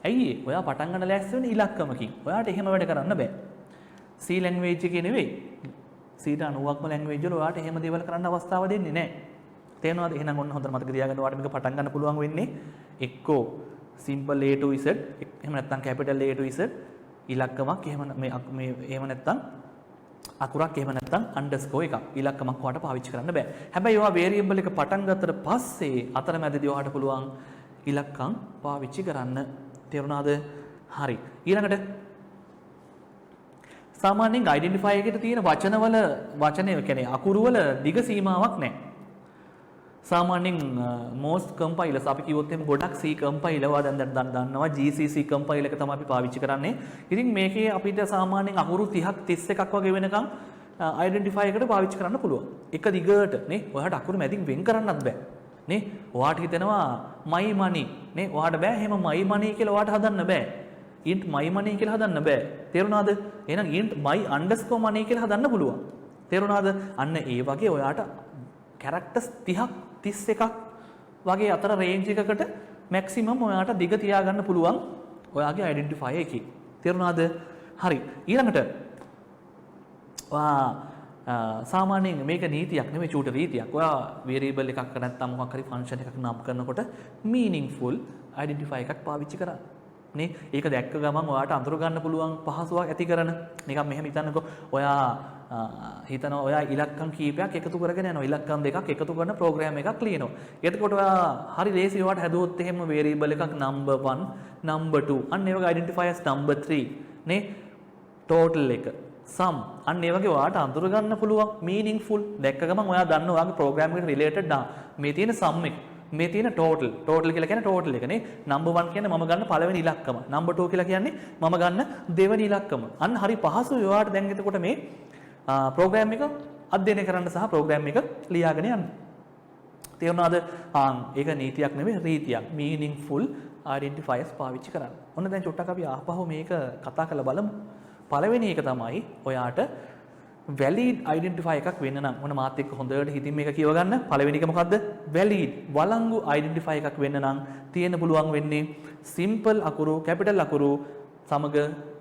ඇයි? ඔයා පටන් ගන්න ලෑස්ති වෙන ඉලක්කමකින්. ඔයාට එහෙම වැඩ කරන්න බෑ. C language එකේ නෙවෙයි. 90%ක්ම language වල ඔයාට එහෙම දේවල් කරන්න අවස්ථාව දෙන්නේ නැහැ. තේරෙනවද? එහෙනම් ඔන්න හොඳට මතක තියාගන්න. ඔයාට මේක පටන් ගන්න පුළුවන් වෙන්නේ එක්කෝ simple A to Z එහෙම නැත්නම් capital A to Z ඉලක්කමක් එහෙම මේ එහෙම නැත්නම් අකුරක් එහෙම නැත්නම් underscore එකක් ඉලක්කමක් ඔයාට පාවිච්චි කරන්න බෑ. හැබැයි ඔයා variable එක පටන් ගත්තට පස්සේ අතරමැදදී ඔයාට පුළුවන් ඉලක්කම් පාවිච්චි කරන්න. තේරුණාද? හරි. ඊළඟට සාමාන්‍යයෙන් identify එකේ තියෙන වචන කියන්නේ අකුරු වල දිග සීමාවක් නැහැ. සාමාන්‍යයෙන් most compilers අපි කිව්වොත් එimhe ගොඩක් C compiler වා දැන් දන්නවා GCC compiler එක තමයි අපි පාවිච්චි කරන්නේ. ඉතින් මේකේ අපිට සාමාන්‍යයෙන් අකුරු 30ක් 31ක් වගේ වෙනකන් identify එකට පාවිච්චි කරන්න පුළුවන්. එක දිගට නේ ඔයාට අකුරු මැදින් වෙන් කරන්නත් බෑ. නේ ඔයාට හිතෙනවා my money නේ ඔයාට බෑ එහෙම my money කියලා ඔයාට හදන්න බෑ. int my money කියලා හදන්න බෑ. තේරුණාද? එහෙනම් int my underscore money කියලා හදන්න පුළුවන්. තේරුණාද? අන්න ඒ වගේ ඔයාට characters 30ක් 31ක් වගේ අතර range එකකට maximum ඔයාට දිග තියාගන්න පුළුවන් ඔයාගේ identifier එකේ. තේරුණාද? හරි. ඊළඟට සාමාන්‍යයෙන් මේක නීතියක් නෙමෙයි චූට රීතියක්. ඔයා variable එකක් නැත්නම් මොකක් හරි function එකක් නම් කරනකොට meaningful identifier එකක් පාවිච්චි කරන්න. නේ ඒක දැක්ක ගමන් ඔයාට අඳුර ගන්න පුළුවන් පහසුවක් ඇති කරන. නිකන් මෙහෙම හිතන්නකෝ. ඔයා හිතනවා ඔයා ඉලක්කම් කීපයක් එකතු කරගෙන යනවා. ඉලක්කම් දෙකක් එකතු කරන ප්‍රෝග්‍රෑම් එකක් ලියනවා. එතකොට ඔයා හරි ලේසි ඔයාට හැදුවොත් එහෙම variable එකක් number 1 number 2 අන්න ඒ වගේ identifiers number 3 නේ total එක sum අන්න ඒ වගේ ඔයාට අඳුර ගන්න පුළුවන් meaningful දැක්ක ගමන් ඔයා දන්නවා ඔයාගේ ප්‍රෝග්‍රෑම් එකට related මේ තියෙන sum එක මේ තියෙන total කියලා කියන්නේ total එක නේ number 1 කියන්නේ මම ගන්න පළවෙනි ඉලක්කම number 2 කියලා කියන්නේ මම ගන්න දෙවෙනි ඉලක්කම අන්න හරි පහසුයි ඔයාට දැන් එතකොට මේ ප්‍රෝග්‍රෑම් එක අධ්‍යයනය කරන්න සහ ප්‍රෝග්‍රෑම් එක ලියාගෙන යන්න. තේරුණාද? ඒක නීතියක් නෙවෙයි රීතියක්. meaningful identifiers පාවිච්චි කරන්න. ඔන්න දැන් චුට්ටක් අපි ආපහු මේක කතා කරලා බලමු. පළවෙනි එක තමයි ඔයාට valid identifier එකක් වෙන්න නම් මොන මාත් එක්ක හොඳට හිතින් මේක කියව ගන්න. පළවෙනි එක මොකද්ද? valid වළංගු identifier එකක් වෙන්න නම් තියෙන්න පුළුවන් වෙන්නේ simple අකුරු capital අකුරු සමග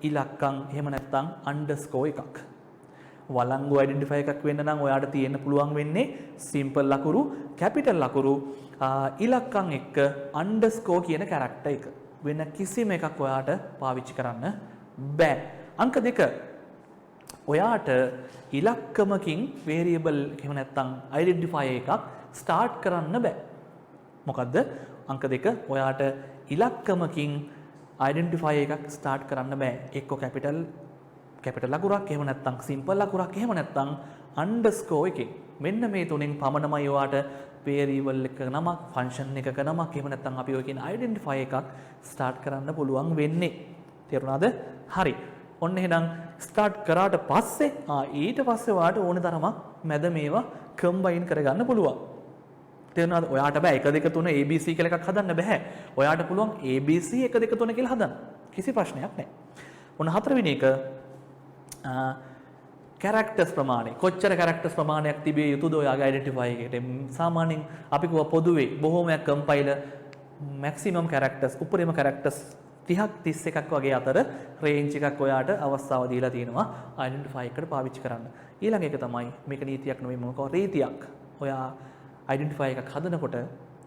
ඉලක්කම් එහෙම නැත්නම් underscore එකක්. වළංගු identifier එකක් වෙන්න නම් ඔයාට තියෙන්න පුළුවන් වෙන්නේ simple ලකුරු capital ලකුරු ඉලක්කම් එක්ක underscore කියන character එක. වෙන කිසිම එකක් ඔයාට පාවිච්චි කරන්න බෑ. අංක 2 ඔයාට ඉලක්කමකින් variable එහෙම නැත්නම් identifier එකක් start කරන්න බෑ. මොකද්ද? අංක 2 ඔයාට ඉලක්කමකින් identifier එකක් start කරන්න බෑ. එක්ක capital ලකුරක් එහෙම නැත්නම් simple ලකුරක් එහෙම නැත්නම් underscore එකේ. මෙන්න මේ තුනෙන් පමණමයි ඔයාට variable එක නමක් function එකක නමක් එහෙම නැත්නම් අපි ඔය කියන identifier එකක් start කරන්න පුළුවන් වෙන්නේ. තේරුණාද? හරි. ඔන්න එහෙනම් start කරාට පස්සේ ඊට පස්සේ ඔයාට ඕන තරමක් මැද මේවා combine කරගන්න පුළුවන්. තේරුණාද? ඔයාට බෑ 1 2 3 ABC කියලා එකක් හදන්න බෑ. ඔයාට පුළුවන් ABC 1 2 3 කියලා හදන්න. කිසි ප්‍රශ්නයක් නැහැ. ඔන්න හතරවෙනි එක characters ප්‍රමාණය. කොච්චර characters ප්‍රමාණයක් තිබිය යුතුද ඔයාගේ identifier එකට? සාමාන්‍යයෙන් අපි කියව පොදුවේ බොහෝමයක් compiler maximum characters උපරිම characters 30ක් 31ක් වගේ අතර range එකක් ඔයාට අවස්ථාව දීලා තියෙනවා identifier එකට පාවිච්චි කරන්න. ඊළඟ එක තමයි මේක නීතියක් නෙවෙයි මොකක්ද රීතියක්. ඔයා identifier එකක් හදනකොට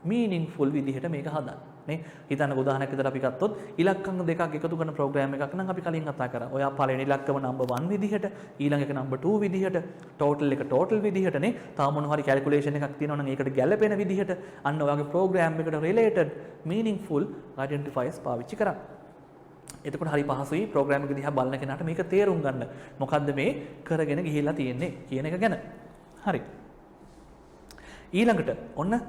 meaningful විදිහට මේක හදන්න. නේ හිතන්න උදාහරණයක් විතර අපි ගත්තොත් ඉලක්කම් දෙකක් එකතු කරන ප්‍රෝග්‍රෑම් එකක් නම් අපි කලින් කතා කරා. ඔයා පළවෙනි ඉලක්කම number 1 විදිහට, ඊළඟ එක number 2 විදිහට, total එක total විදිහට නේ. තාම මොන හරි calculation එකක් තියෙනවා නම් ඒකට ගැළපෙන විදිහට අන්න ඔයාගේ ප්‍රෝග්‍රෑම් එකට related meaningful identifiers පාවිච්චි කරන්න. එතකොට හරි පහසුයි ප්‍රෝග්‍රෑම් එක දිහා බලන කෙනාට මේක තේරුම් ගන්න. මොකද්ද මේ කරගෙන ගිහිල්ලා තියෙන්නේ කියන එක ගැන. හරි. ඊළඟට ඔන්න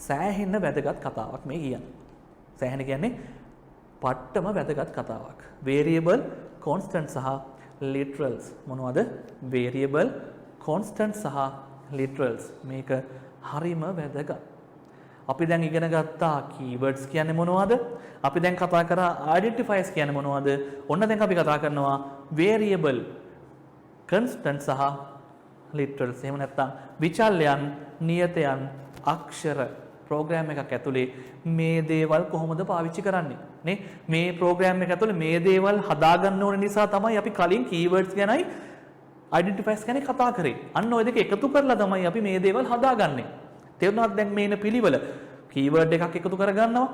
සෑහෙන්න වැදගත් කතාවක් මේ කියන්නේ. සෑහෙන කියන්නේ පට්ටම වැදගත් කතාවක්. variable constant සහ literals මොනවද? variable constant සහ literals මේක හරිම වැදගත්. අපි දැන් ඉගෙන ගත්තා keywords කියන්නේ මොනවද? අපි දැන් කතා කරා identifiers කියන්නේ මොනවද? ඔන්න දැන් අපි කතා කරනවා variable constant සහ literals. එහෙම නැත්නම් විචල්යන්, නියතයන්, අක්ෂර ප්‍රෝග්‍රෑම් එකක් ඇතුලේ මේ දේවල් කොහොමද පාවිච්චි කරන්නේ නේ? මේ ප්‍රෝග්‍රෑම් එක ඇතුලේ මේ දේවල් හදාගන්න ඕන නිසා තමයි අපි කලින් keywords ගැනයි identifiers ගැන කතා කරේ. අන්න ওই දෙක එකතු කරලා තමයි අපි මේ දේවල් හදාගන්නේ. තේරුණාද දැන් මේන පිළිවෙල? keyword එකක් එකතු කරගන්නවා,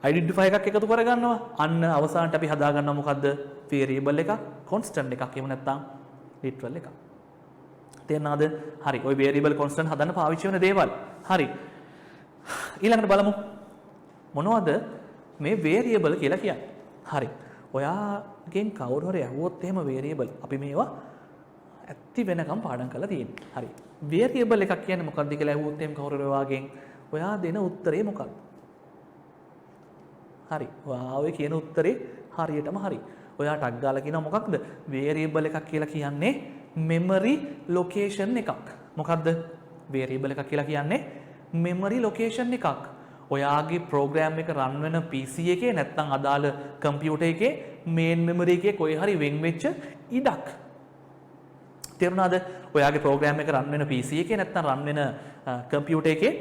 identifier එකක් එකතු කරගන්නවා, අන්න අවසානට අපි හදාගන්නවා මොකද්ද? variable එකක්, constant එකක්, එහෙම නැත්නම් literal එකක්. තේරුණාද? හරි. ওই variable constant හදන්න පාවිච්චි වෙන දේවල්. හරි. ඊළඟට බලමු මොනවද මේ variable කියලා කියන්නේ. හරි. ඔයාගෙන් කවුරු හරි අහුවොත් එහෙම variable අපි මේවා ඇත්ති වෙනකම් පාඩම් කරලා තියෙනවා. හරි. variable එකක් කියන්නේ මොකක්ද කියලා අහුවොත් එහෙම කවුරු හරි ඔයාගෙන් ඔයා දෙන උත්තරේ මොකක්ද? හරි. ඔයා ඔය කියන උත්තරේ හරියටම හරි. ඔයා ටක් ගාලා කියනවා මොකක්ද? variable එකක් කියලා කියන්නේ memory location එකක්. මොකක්ද? variable එකක් කියලා කියන්නේ memory location එකක්. ඔයාගේ ප්‍රෝග්‍රෑම් එක රන් වෙන PC එකේ නැත්නම් අදාළ කම්පියුටර් එකේ main memory එකේ කොයි හරි වෙන් වෙච්ච ඉඩක්. තේරුණාද? ඔයාගේ ප්‍රෝග්‍රෑම් එක රන් වෙන PC එකේ නැත්නම් රන් වෙන කම්පියුටර් එකේ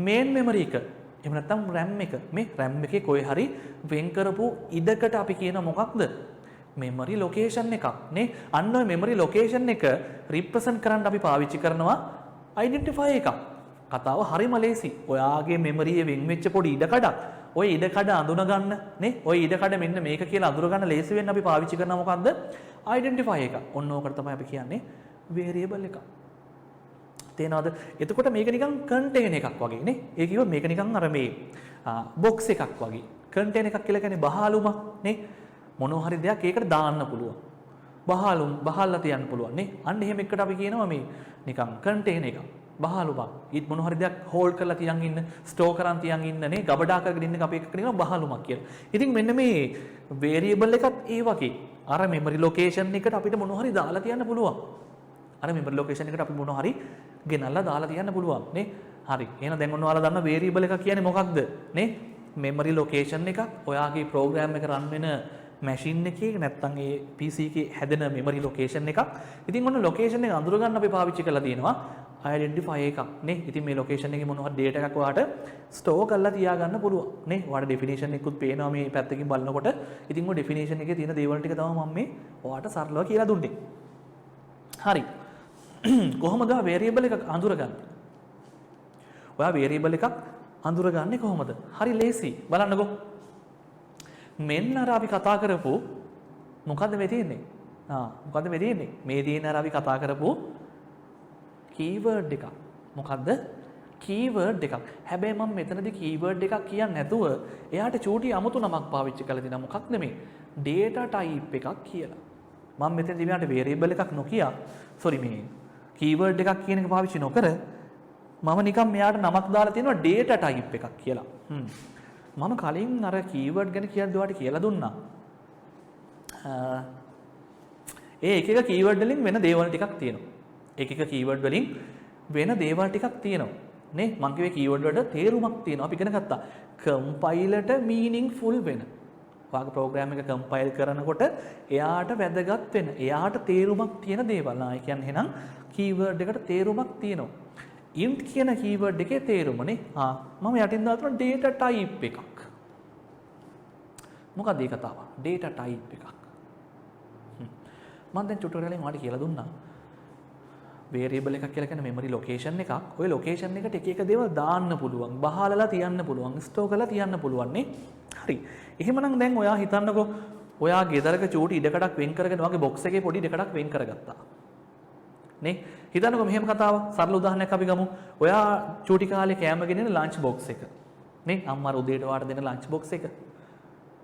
main memory එක එහෙම නැත්නම් RAM එක. මේ RAM එකේ කොයි හරි වෙන් කරපු ඉඩකට අපි කියන මොකක්ද? memory location එකක් නේ. අන්න ඔය memory location එක represent කරන්න අපි පාවිච්චි කරනවා identifier එකක්. කතාව හරිම ලේසි. ඔයාගේ memory එකේ වෙන් වෙච්ච පොඩි ඉඩකඩක්. ওই ඉඩකඩ අඳුන ගන්න නේ. ওই ඉඩකඩ මෙන්න මේක කියලා අඳුර ගන්න ලේසි වෙන්න අපි පාවිච්චි කරනවා මොකද්ද? identifier එක. ඔන්න ඕකට තමයි අපි කියන්නේ variable එක. තේනවද? එතකොට මේක නිකන් contain එකක් වගේ නේ. ඒ කිව්ව මේක නිකන් අර මේ box එකක් වගේ. contain එකක් කියලා කියන්නේ බහලුමක් නේ. මොනවා හරි දෙයක් ඒකට දාන්න පුළුවන්. බහල්ලා තියන්න පුළුවන් නේ. අන්න එහෙම එකට අපි කියනවා මේ නිකන් contain එකක්. බහලුමක්. ඊත් මොනවා හරි දෙයක් hold කරලා තියන් ඉන්න, store කරන් තියන් ඉන්න නේ. ගබඩා කරගෙන ඉන්න එක අපි එකට කියනවා බහලුමක් කියලා. ඉතින් මෙන්න මේ variable එකත් ඒ වගේ. අර memory location එකට අපිට මොනවා හරි දාලා තියන්න පුළුවන්. අර memory location එකට අපි මොනවා හරි ගෙනල්ලා දාලා තියන්න පුළුවන් නේ. හරි. එහෙනම් දැන් ඔන්න ඔයාලා දන්න variable එක කියන්නේ මොකක්ද නේ? memory location එකක්. ඔයාගේ program එක run වෙන machine එකේ නැත්නම් ඒ PC එකේ හැදෙන memory location එකක්. ඉතින් ඔන්න location එක අඳුර ගන්න අපි පාවිච්චි කරලා තියෙනවා identifier එකක් නේ. ඉතින් මේ location එකේ මොනවා හරි data එකක් ඔයාට store කරලා තියාගන්න පුළුවන් නේ. ඔයාට definition එකකුත් පේනවා මේ පැත්තකින් බලනකොට. ඉතින් ඔය definition එකේ තියෙන දේවල් ටික තමයි මම මේ ඔයාට සරලව කියලා දුන්නේ. හරි. කොහොමද variable එකක් අඳුරගන්නේ? ඔයා variable එකක් අඳුරගන්නේ කොහොමද? හරි ලේසි. බලන්නකෝ. මෙන්න අර අපි කතා කරපු මොකද්ද මේ තියෙන්නේ? මොකද්ද මේ තියෙන්නේ? මේ තියෙන අර අපි කතා කරපු keyword එකක්. මොකද්ද? keyword එකක්. හැබැයි මම මෙතනදී keyword එකක් කියන්නේ නැතුව එයාට චූටි අමුතු නමක් පාවිච්චි කරලා දෙනවා. මොකක්ද මේ? data type එකක් කියලා. මම මෙතනදී මෙයාට variable එකක් නොකිය මේ keyword එකක් කියන එක පාවිච්චි නොකර මම නිකන් මෙයාට නමක් දාලා තියෙනවා data type එකක් කියලා. මම කලින් අර keyword ගැන කියද්දී ඔයාලට කියලා දුන්නා. ඒ එක එක keyword වලින් වෙන දේවල් ටිකක් තියෙනවා. එක එක keyword වලින් වෙන දේවල් ටිකක් තියෙනවා. නේ මම කිව්වේ keyword වලට තේරුමක් තියෙනවා. අපි ඉගෙන ගත්තා. compilerට meaningful වෙන. ඔයාගේ program එක compile කරනකොට එයාට වැදගත් වෙන, එයාට තේරුමක් තියෙන දේවල්. ඒ කියන්නේ එහෙනම් keyword එකට තේරුමක් තියෙනවා. int කියන keyword එකේ තේරුමනේ. මම යටින් දාලා තියෙන data type එකක්. මොකක්ද මේ කතාව? data type එකක්. මම දැන් tutorial එකෙන් ඔයාලට කියලා දුන්නා. වේරියබල් එකක් කියලා කියන්නේ මෙමරි ලොකේෂන් එකක්. ওই ලොකේෂන් එකට එක එක දේවල් දාන්න පුළුවන්, බහලලා තියන්න පුළුවන්, ස්ටෝර් කරලා තියන්න පුළුවන් නේ. හරි. එහෙමනම් දැන් ඔයා හිතන්නකෝ ඔයා ගෙදරක චූටි ඉඩකඩක් වෙන් කරගෙන වගේ බොක්ස් එකේ පොඩි ඉඩකඩක් වෙන් කරගත්තා. නේ? හිතන්නකෝ මෙහෙම කතාවක්. සරල උදාහරණයක් අපි ගමු. ඔයා චූටි කාලේ කෑම ගෙනින ලන්ච් බොක්ස් එක. නේ? අම්මා උදේට වාට දෙන ලන්ච් බොක්ස් එක.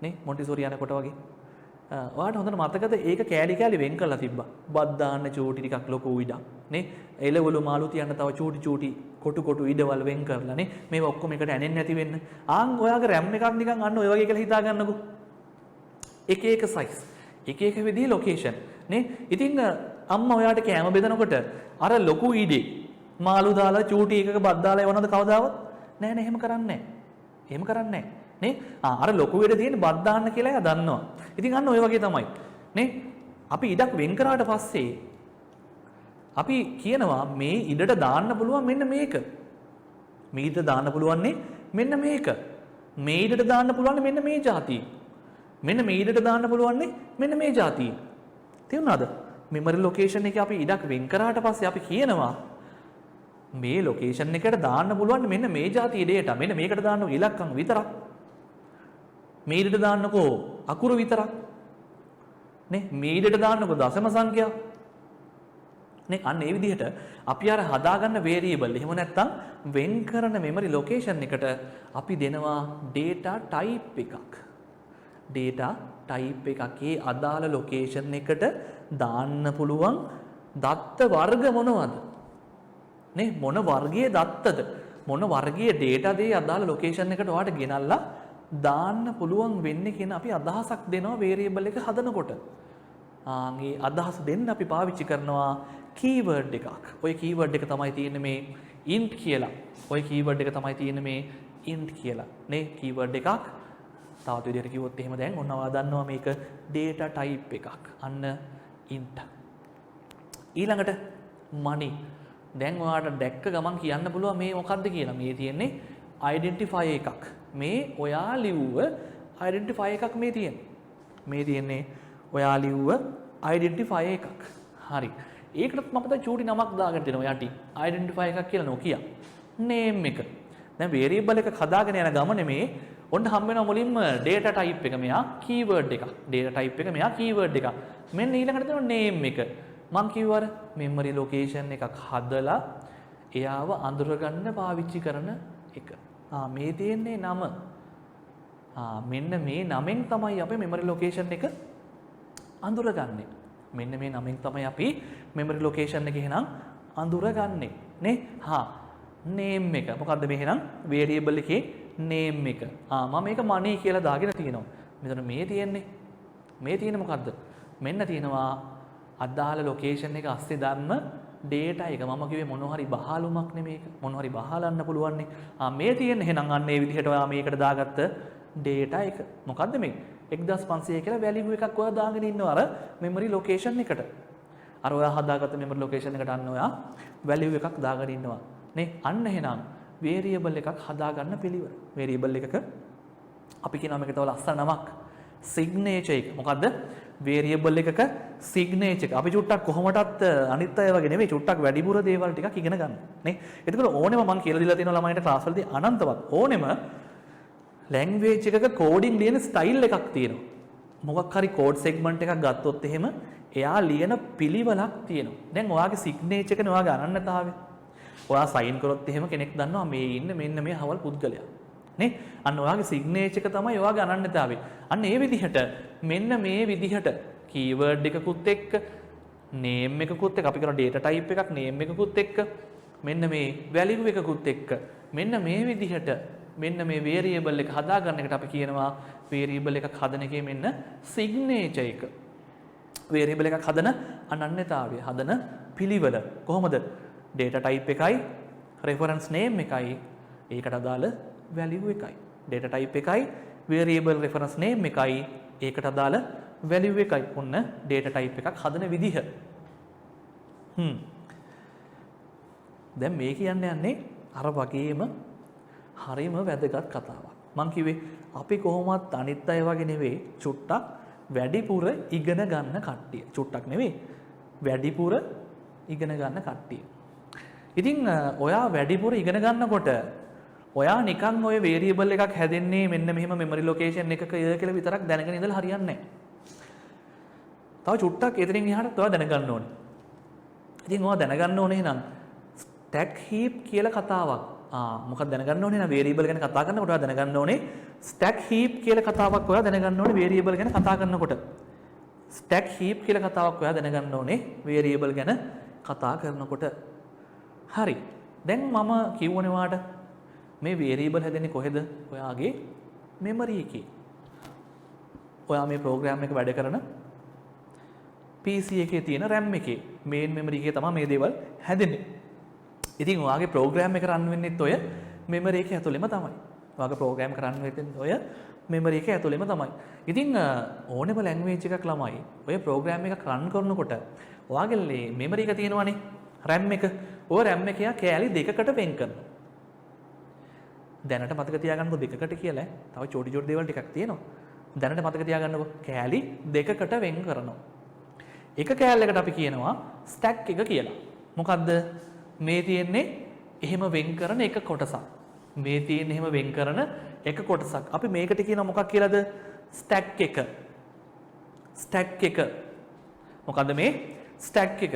නේ? මොන්ටිසෝරි යනකොට වගේ. ඔයාට හොඳට මතකද ඒක කෑලි කෑලි වෙන් කරලා තිබ්බා. බත් දාන්න චූටි ටිකක් ලොකු ඉඩක්. නේ? එළවලු මාළු තියන්න තව චූටි චූටි කොටු කොටු ඉඩවල් වෙන් කරලා නේ. මේවා ඔක්කොම එකට ඇනෙන්නේ නැති වෙන්න. ආන් ඔයාගේ රැම් එකක් නිකන් අන්න ඔය වගේ කියලා හිතා ගන්නකෝ. එක එක සයිස්. එක එක විදිහේ ලොකේෂන්. නේ? ඉතින් අම්මා ඔයාට කෑම බෙදනකොට අර ලොකු ඉඩේ මාළු දාලා චූටි එකක බත් දාලා එවනවද කවදාවත්? නෑ නෑ එහෙම කරන්නේ නෑ. එහෙම කරන්නේ නෑ. නේ? අර ලොකු ඉඩ තියෙන බත් දාන්න කියලා එයා දන්නවා. ඉතින් අන්න ඔය වගේ තමයි. නේ? අපි ඉඩක් වෙන් කරාට පස්සේ අපි කියනවා මේ ඉඩට දාන්න පුළුවන් මෙන්න මේක. මේ ඉඩට දාන්න පුළුවන්නේ මෙන්න මේක. මේ ඉඩට දාන්න පුළුවන් මෙන්න මේ જાතිය. මෙන්න මේ ඉඩට දාන්න පුළුවන්නේ මෙන්න මේ જાතිය. තේරුණාද? මෙමරි ලොකේෂන් එකේ අපි ඉඩක් වෙන් කරාට පස්සේ අපි කියනවා මේ ලොකේෂන් එකට දාන්න පුළුවන් මෙන්න මේ જાතිය data. මෙන්න මේකට දාන්න ඉලක්කම් විතරක්. මේ ඉඩට දාන්නකෝ අකුරු විතරක්. නේ? මේ ඉඩට දාන්නකෝ දශම සංඛ්‍යා. නේ? අන්න ඒ විදිහට අපි අර හදාගන්න වේරියබල් එහෙම නැත්නම් වෙන් කරන මෙමරි ලොකේෂන් එකට අපි දෙනවා data type එකක්. data type එකකේ අදාළ ලොකේෂන් එකට දාන්න පුළුවන් දත්ත වර්ග මොනවද? නේ? මොන වර්ගයේ දත්තද? මොන වර්ගයේ data දේ අදාළ ලොකේෂන් එකට ඔයාලට ගෙනල්ලා දාන්න පුළුවන් වෙන්නේ කියන අපි අදහසක් දෙනවා වේරියබල් එක හදනකොට. මේ අදහස දෙන්න අපි පාවිච්චි කරනවා කීවර්ඩ් එකක්. ওই කීවර්ඩ් එක තමයි තියෙන්නේ මේ int කියලා. ওই කීවර්ඩ් එක තමයි තියෙන්නේ මේ int කියලා. නේ? කීවර්ඩ් එකක්. තවත් විදිහට කිව්වොත් එහෙම දැන් ඔන්න ඔයා දන්නවා මේක data type එකක්. අන්න int. ඊළඟට money. දැන් ඔයාලට දැක්ක ගමන් කියන්න පුළුවන් මේ මොකක්ද කියලා. මේ තියෙන්නේ identify එකක්. මේ ඔයා ලිව්ව identify එකක් මේ තියෙන්නේ. මේ තියෙන්නේ ඔයා ලිව්ව identify එකක්. හරි. ඒකටත් මම දැන් චූටි නමක් දාගෙන දෙනවා යටි. identify එකක් කියලා නොකිය. name එක. දැන් variable එකක් හදාගෙන යන ගමනේ මේ ඔන්න හම් වෙනවා මුලින්ම data type එක මෙයා keyword එකක්. data type එක මෙයා keyword එකක්. මෙන්න ඊළඟට දෙනවා name එක. මම කිව්වර memory location එකක් හදලා එයාව අඳුරගන්න පාවිච්චි කරන එක. මේ තියෙන්නේ නම. මෙන්න මේ නමෙන් තමයි අපි memory location එක අඳුරගන්නේ. මෙන්න මේ නමෙන් තමයි අපි memory location එක එහෙනම් අඳුරගන්නේ. නේ? name එක. මොකද්ද මේ එහෙනම් variable එකේ name එක. මම මේක money කියලා දාගෙන තියෙනවා. මෙතන මේ තියෙන්නේ. මේ තියෙන්නේ මොකද්ද? මෙන්න තියෙනවා අදාළ location එක ASCII ධර්ම data එක. මම කිව්වේ මොනවා හරි බහලුමක් නෙමේක. මොනවා හරි බහලන්න පුළුවන් නේ. මේ තියෙන්නේ එහෙනම් අන්න ඒ විදිහට ඔයා මේකට දාගත්ත data එක. මොකද්ද මේ? 1500 කියලා value එකක් ඔයා දාගෙන ඉන්නවා අර memory location එකට. අර ඔයා හදාගත්ත memory location එකට අන්න ඔයා value එකක් දාගෙන ඉන්නවා. නේ? අන්න එහෙනම් variable එකක් හදාගන්න පිළිවෙල. variable එකක අපි කියනවා මේකට තව ලස්සන නමක් signature එක. මොකද්ද? variable එකක signature එක. අපි චුට්ටක් කොහොමදත් අනිත් අය වගේ නෙමෙයි චුට්ටක් වැඩිපුර දේවල් ටිකක් ඉගෙන ගන්න. නේ? එතකොට ඕනෙම මම කියලා දීලා තියෙනවා ළමයින්ට ක්ලාස් වලදී අනන්තවත් ඕනෙම language එකක coding ලියන style එකක් තියෙනවා. මොකක් හරි code segment එකක් ගත්තොත් එහෙම එයා ලියන පිළිවෙලක් තියෙනවා. දැන් ඔයාගේ signature එකනේ ඔයාගේ අනන්‍යතාවය. ඔයා sign කරොත් එහෙම කෙනෙක් දන්නවා මේ ඉන්නේ මෙන්න මේ හවල් පුද්ගලයා. නේ? අන්න ඔයාගේ signature එක තමයි ඔයාගේ අනන්‍යතාවය. අන්න ඒ විදිහට මෙන්න මේ විදිහට keyword එකකුත් එක්ක name එකකුත් එක්ක අපි කරන data type එකක් name එකකුත් එක්ක මෙන්න මේ value එකකුත් එක්ක මෙන්න මේ විදිහට මෙන්න මේ variable එක හදාගන්න එකට අපි කියනවා variable එකක් හදන එකේ මෙන්න signature එක. variable එකක් හදන අනන්‍යතාවය හදන පිළිවෙල කොහොමද? data type එකයි reference name එකයි ඒකට අදාළ value එකයි. data type එකයි variable reference name එකයි ඒකට අදාළ value එකයි. ඔන්න data type එකක් හදන විදිහ. දැන් මේ කියන්නේ අර වගේම හරිම වැදගත් කතාවක්. මං කිව්වේ අපි කොහොමවත් අනිත් අය වගේ නෙවෙයි චුට්ටක් වැඩිපුර ඉගෙන ගන්න කට්ටිය. චුට්ටක් නෙවෙයි වැඩිපුර ඉගෙන ගන්න කට්ටිය. ඉතින් ඔයා වැඩිපුර ඉගෙන ගන්නකොට ඔයා නිකන් ඔය වේරියබල් එකක් හැදෙන්නේ මෙන්න මෙහෙම මෙමරි ලොකේෂන් එකක කියලා විතරක් දැනගෙන ඉඳලා හරියන්නේ නැහැ. තව චුට්ටක් එතනින් එහාට ඔයා දැනගන්න ඕනේ. ඉතින් ඔයා දැනගන්න ඕනේ නම් ස්ටැක් හීප් කියලා කතාවක්. මොකක්ද දැනගන්න ඕනේ නම් වේරියබල් ගැන කතා කරනකොට ඔයා දැනගන්න ඕනේ ස්ටැක් හීප් කියලා කතාවක් ඔයා දැනගන්න ඕනේ වේරියබල් ගැන කතා කරනකොට. ස්ටැක් හීප් කියලා කතාවක් ඔයා දැනගන්න ඕනේ වේරියබල් ගැන කතා කරනකොට. හරි. දැන් මම කිව්වනේ වාට මේ වේරියබල් හැදෙන්නේ කොහෙද? ඔයාගේ මෙමරි එකේ. ඔයා මේ ප්‍රෝග්‍රෑම් එක වැඩ කරන PC එකේ තියෙන RAM එකේ මේන් මෙමරි එකේ තමයි මේ දේවල් හැදෙන්නේ. ඉතින් ඔයාගේ ප්‍රෝග්‍රෑම් එක රන් වෙන්නෙත් ඔය මෙමරි එකේ ඇතුළෙම තමයි. ඔයාගේ ප්‍රෝග්‍රෑම් එක රන් වෙන්නේ ඔය මෙමරි එකේ ඇතුළෙම තමයි. ඉතින් ඕනෙම ලැන්ග්වේජ් එකක් ළමයි ඔය ප්‍රෝග්‍රෑම් එකක් රන් කරනකොට ඔයාගේ මෙමරි එක තියෙනවනේ RAM එක. ඔය RAM එක කෑලි දෙකකට වෙන් කරනවා. දැනට මතක තියාගන්නකො දෙකකට කියලා. තව චෝටි චෝටි දේවල් ටිකක් තියෙනවා. දැනට මතක තියාගන්නකො කෑලි දෙකකට වෙන් කරනවා. එක කෑල්ලකට අපි කියනවා ස්ටැක් එක කියලා. මොකද්ද? මේ තියෙන්නේ එහෙම වෙන් කරන එක කොටසක්. මේ තියෙන්නේ එහෙම වෙන් කරන එක කොටසක්. අපි මේකට කියනවා මොකක් කියලාද? ස්ටැක් එක. ස්ටැක් එක. මොකද්ද මේ? ස්ටැක් එක.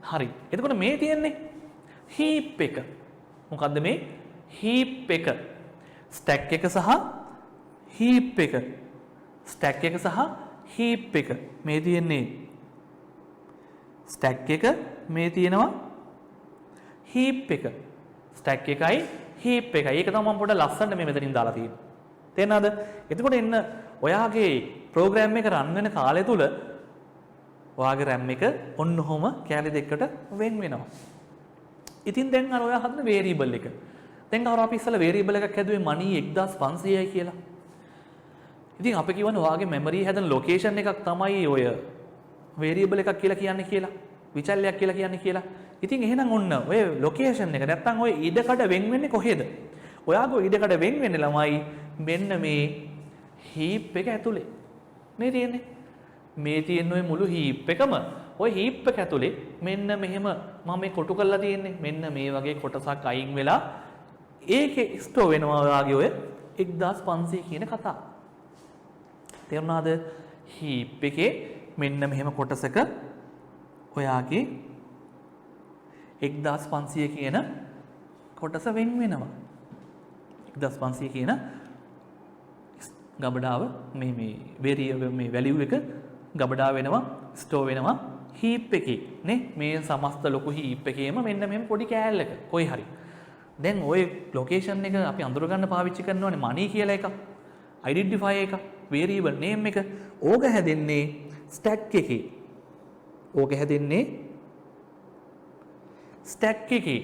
හරි. එතකොට මේ තියෙන්නේ හීප් එක. මොකද්ද මේ? හීප් එක. ස්ටැක් එක සහ හීප් එක. ස්ටැක් එක සහ හීප් එක. මේ තියෙන්නේ ස්ටැක් එක, මේ තියෙනවා හීප් එක. ස්ටැක් එකයි හීප් එකයි. ඒක තමයි මම පොඩ්ඩක් ලස්සනට මේ මෙතනින් දාලා තියෙන්නේ. තේරෙනවද? එතකොට එන්න ඔයාගේ ප්‍රෝග්‍රෑම් එක රන් වෙන කාලය තුල ඔයාගේ RAM එක ඔන්න ඔහොම කැලේ දෙකකට වෙන් වෙනවා. ඉතින් දැන් අර ඔයා හදන වේරියබල් එක. දැන් අර අපි ඉස්සෙල්ලා වේරියබල් එකක් හැදුවේ money 1500යි කියලා. ඉතින් අපි කියවනේ ඔයාගේ මෙමරි හැදෙන ලොකේෂන් එකක් තමයි ඔය වේරියබල් එකක් කියලා කියන්නේ කියලා. විචල්‍යයක් කියලා කියන්නේ කියලා. ඉතින් එහෙනම් ඔන්න ඔය ලොකේෂන් එක නැත්තම් ඔය ඉඩකඩ වෙන් වෙන්නේ කොහෙද? ඔයාගේ ඉඩකඩ වෙන් වෙන්නේ ළමයි මෙන්න මේ හීප් එක ඇතුලේ. මේ තියෙන්නේ. මේ තියෙන ඔය මුළු හීප් එකම ඔය හීප් එක ඇතුලේ මෙන්න මෙහෙම මම මේ කොටු කරලා තියෙන්නේ. මෙන්න මේ වගේ කොටසක් අයින් වෙලා ඒකේ ස්ටෝ වෙනවා ඔයාගේ ඔය 1500 කියන කතාව. තේරුණාද? හීප් එකේ මෙන්න මෙහෙම කොටසක ඔයාගේ 1500 කියන කොටස වෙන් වෙනවා. 1500 කියන ගබඩාව මේ වේරියබල් මේ වැලියු එක ගබඩාව වෙනවා ස්ටෝර් වෙනවා හීප් එකේ නේ. මේ සමස්ත ලොකු හීප් එකේම මෙන්න මෙහෙම පොඩි කෑල්ලක කොයි හරි. දැන් ওই ලොකේෂන් එක අපි අඳුර ගන්න පාවිච්චි කරනවානේ money කියලා එකක්, identifier එකක්, variable name එක. ඕක හැදෙන්නේ ස්ටැක් එකේ. ඕක හැදෙන්නේ ස්ටැක් එකේ.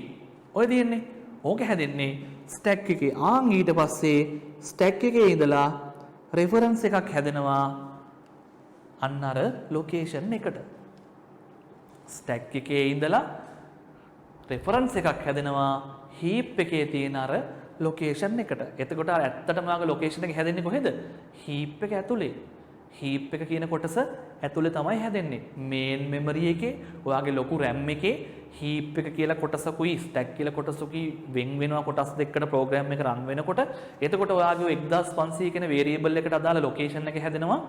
ඔය තියෙන්නේ. ඕක හැදෙන්නේ ස්ටැක් එකේ. ආන් ඊට පස්සේ ස්ටැක් එකේ ඉඳලා රෙෆරන්ස් එකක් හැදෙනවා අන්න අර ලොකේෂන් එකට. ස්ටැක් එකේ ඉඳලා රෙෆරන්ස් එකක් හැදෙනවා හීප් එකේ තියෙන අර ලොකේෂන් එකට. එතකොට අර ඇත්තටම ආගේ ලොකේෂන් එක හැදෙන්නේ කොහෙද? හීප් එක ඇතුලේ. හීප් එක කියන කොටස ඇතුලේ තමයි හැදෙන්නේ. මේන් මෙමරි එකේ ඔයාගේ ලොකු RAM එකේ හීප් එක කියලා කොටසකුයි ස්ටැක් කියලා කොටසකුයි වෙන් වෙනවා කොටස් දෙකකට ප්‍රෝග්‍රෑම් එක රන් වෙනකොට. එතකොට ඔයාගේ 1500 කියන වේරියබල් එකට අදාළ ලොකේෂන් එක හැදෙනවා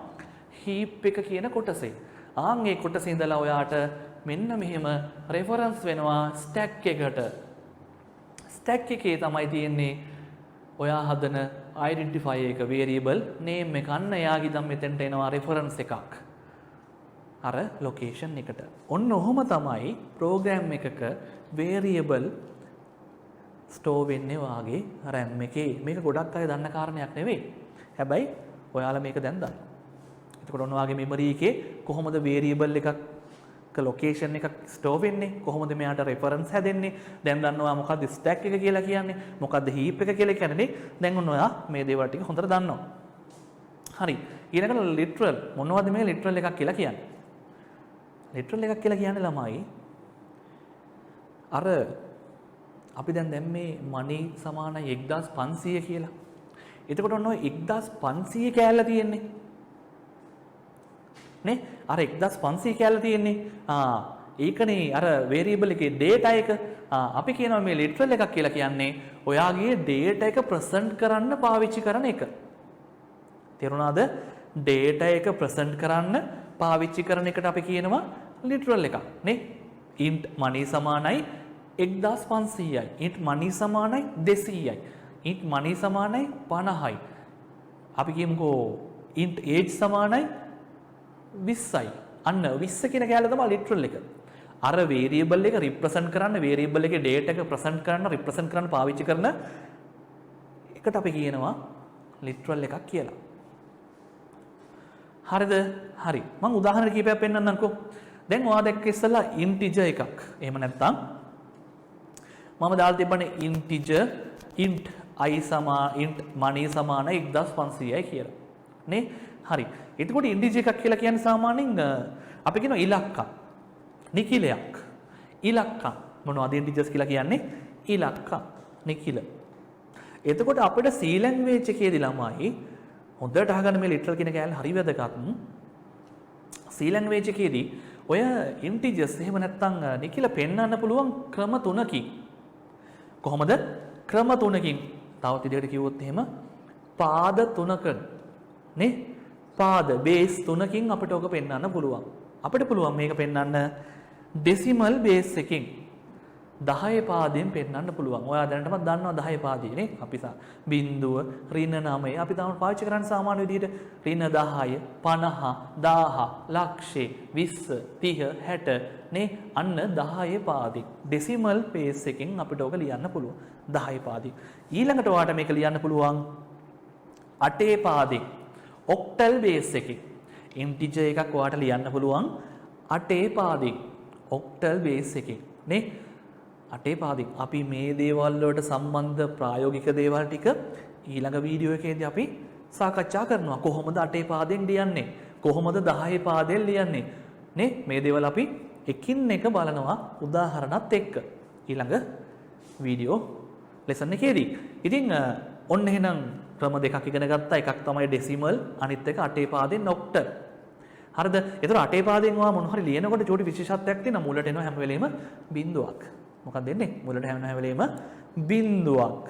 හීප් එක කියන කොටසේ. ආන් ඒ කොටසේ ඉඳලා ඔයාට මෙන්න මෙහෙම රෙෆරන්ස් වෙනවා ස්ටැක් එකට. ස්ටැක් එකේ තමයි තියෙන්නේ ඔයා හදන identifier එක variable name එක. අන්න එයාගේ දැන් මෙතෙන්ට එනවා reference එකක් අර location එකට. ඔන්න ඔහොම තමයි program එකක variable store වෙන්නේ වාගේ RAM එකේ. මේක ගොඩක් අය දන්න කාරණයක් නෙවෙයි. හැබැයි ඔයාලා මේක දැන් දන්නවා. එතකොට ඔන්න වාගේ memory එකේ කොහොමද variable එකක් ලොකේෂන් එකක් ස්ටෝර් වෙන්නේ, කොහොමද මෙයාට රෙෆරන්ස් හැදෙන්නේ, දැන් දන්නවා මොකද්ද ස්ටැක් එක කියලා කියන්නේ, මොකද්ද හීප් එක කියලා කියන්නේ. දැන් ඔන්න ඔයා මේ දේවල් ටික හොඳට දන්නවා. හරි. ඊළඟට ලිටරල්. මොනවද මේ ලිටරල් එකක් කියලා කියන්නේ? ලිටරල් එකක් කියලා කියන්නේ ළමයි අර අපි දැන් මේ money සමානයි 1500 කියලා. එතකොට ඔන්න ඔය 1500 කෑල්ල තියෙන්නේ නේ. අර 1500 කෑල්ල තියෙන්නේ. ඒකනේ අර වේරියබල් එකේ data එක අපි කියනවා මේ literal එකක් කියලා කියන්නේ ඔයාගේ data එක present කරන්න පාවිච්චි කරන එක. තේරුණාද? data එක present කරන්න පාවිච්චි කරන එකට අපි කියනවා literal එකක් නේ. int money සමානයි 1500යි. int money සමානයි 200යි. int money සමානයි 50යි. අපි කියමුකෝ int age සමානයි 20යි. අන්න 20 කියන කැලේ තමයි literal එක. අර variable එක represent කරන්න variable එකේ data එක present කරන්න represent කරන්න පාවිච්චි කරන එකට අපි කියනවා literal එකක් කියලා. හරිද? හරි. මම උදාහරණ කිහිපයක් පෙන්නන්නම්කෝ. දැන් ඔයා දැක්ක ඉස්සලා integer එකක්. එහෙම නැත්නම් මම දාලා තිබ්බනේ integer int I int money සමාන 1500යි කියලා. නේ? හරි. එතකොට integer එකක් කියලා කියන්නේ සාමාන්‍යයෙන් අපි කියනවා ඉලක්ක. නිකිලයක්. ඉලක්ක. මොනවද integers කියලා කියන්නේ? ඉලක්ක. නිකිල. එතකොට අපිට C language එකේදී ළමයි හොඳට අහගන්න මේ literal කියන කෑල්ල හරි වැදගත්. C language එකේදී ඔය integers එහෙම නැත්නම් නිකිල පෙන්වන්න පුළුවන් ක්‍රම තුනකින්. කොහොමද? ක්‍රම තුනකින්. තවත් විදිහකට කිව්වොත් එහෙම පාද තුනකින් නේ? පාද බේස් තුනකින් අපිට ඔක පෙන්වන්න පුළුවන්. අපිට පුළුවන් මේක පෙන්වන්න decimal base එකකින් 10 පාදයෙන් පෙන්වන්න පුළුවන්. ඔයා දැනටමත් දන්නවා 10 පාදය නේ. අපි බිංදුව, ඍණ 9 අපි තාම පාවිච්චි කරන්නේ සාමාන්‍ය විදිහට ඍණ 10, 50, 1000, ලක්ෂේ, 20, 30, 60 නේ. අන්න 10 පාදයෙන් decimal base එකකින් අපිට ඔක ලියන්න පුළුවන්. 10 පාදයෙන්. ඊළඟට ඔයාට මේක ලියන්න පුළුවන් 8 පාදයෙන් octal base එකකින්. integer එකක් ඔයාට ලියන්න පුළුවන් 8 පාදයෙන් octal base එකකින් නේ. 8 පාදයෙන් අපි මේ දේවල් වලට සම්බන්ධ ප්‍රායෝගික දේවල් ටික ඊළඟ වීඩියෝ එකේදී අපි සාකච්ඡා කරනවා. කොහොමද 8 පාදයෙන් ලියන්නේ? කොහොමද 10 පාදයෙන් ලියන්නේ? නේ? මේ දේවල් අපි එකින් එක බලනවා උදාහරණත් එක්ක ඊළඟ වීඩියෝ ලෙසන් එකේදී. ඉතින් ඔන්න එහෙනම් ක්‍රම දෙකක් ඉගෙන ගත්තා. එකක් තමයි decimal, අනිත් එක 8 පාදයෙන් octal. හරිද? ඒතර 8 පාදයෙන් ඔයා මොන හරි ලියනකොට චූටි විශේෂත්වයක් තියෙනවා. මුලට එනවා හැම වෙලෙම බිංදුවක්. මොකක්ද එන්නේ? මුලට හැම වෙලෙම බිංදුවක්.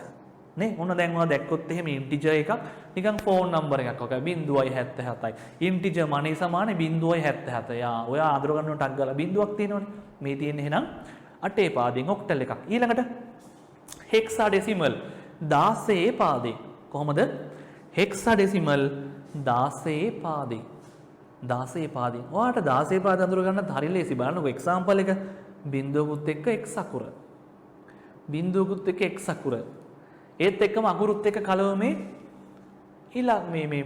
නේ? මොන දැන් ඔයා දැක්කොත් එහෙම integer එකක් නිකන් ෆෝන් නම්බර් එකක් වගේ 0.77යි. integer money සමාන 0.77. යා ඔයා අඳුර ගන්නවට ටක් ගාලා බිංදුවක් තියෙනවනේ. මේ තියෙන්නේ එහෙනම් 8 පාදයෙන් octal එකක්. ඊළඟට hexadecimal 16 පාදයෙන්. කොහොමද? hexadecimal 16 පාදයෙන්. 16 පාදයෙන්. ඔයාට 16 පාද අඳුර ගන්නත් හරි ලේසි. බලන්නකෝ එක්සැම්පල් එක. බිංදුවකුත් එක්ක x අකුර. බිංදුවකුත් එක්ක x අකුර. ඒත් එක්කම අකුරුත් එක්ක කලවමේ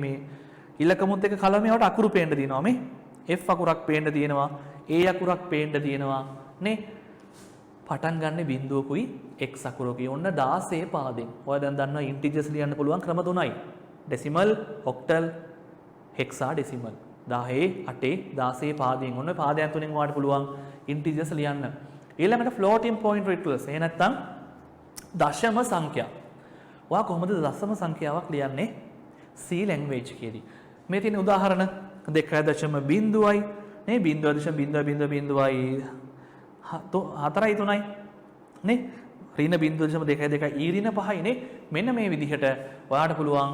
මේ ඉලකමුත් එක්ක කලවමේ වට අකුරු පේන්න තියෙනවා මේ. f අකුරක් පේන්න තියෙනවා. a අකුරක් පේන්න තියෙනවා නේ. පටන් ගන්න බිංදුවකුයි x අකුරකුයි. ඔන්න 16 පාදයෙන්. ඔයා දැන් දන්නවා integers ලියන්න පුළුවන් ක්‍රම තුනයි. decimal, octal, hexadecimal. 10, 8, 16 පාදයෙන්. ඔන්න පාදයන් තුනෙන් ඔයාලට පුළුවන් integers ලියන්න. ඊළඟට floating point rituals. එහෙ නැත්නම් දශම සංඛ්‍යා. ඔයා කොහොමද දශම සංඛ්‍යාවක් ලියන්නේ C language එකේදී? මේ තියෙන උදාහරණ 2.0යි නේ 0.000යි 4යි 3යි නේ ඍණ 0.2යි ඊ ඍණ 5යි නේ. මෙන්න මේ විදිහට ඔයාට පුළුවන්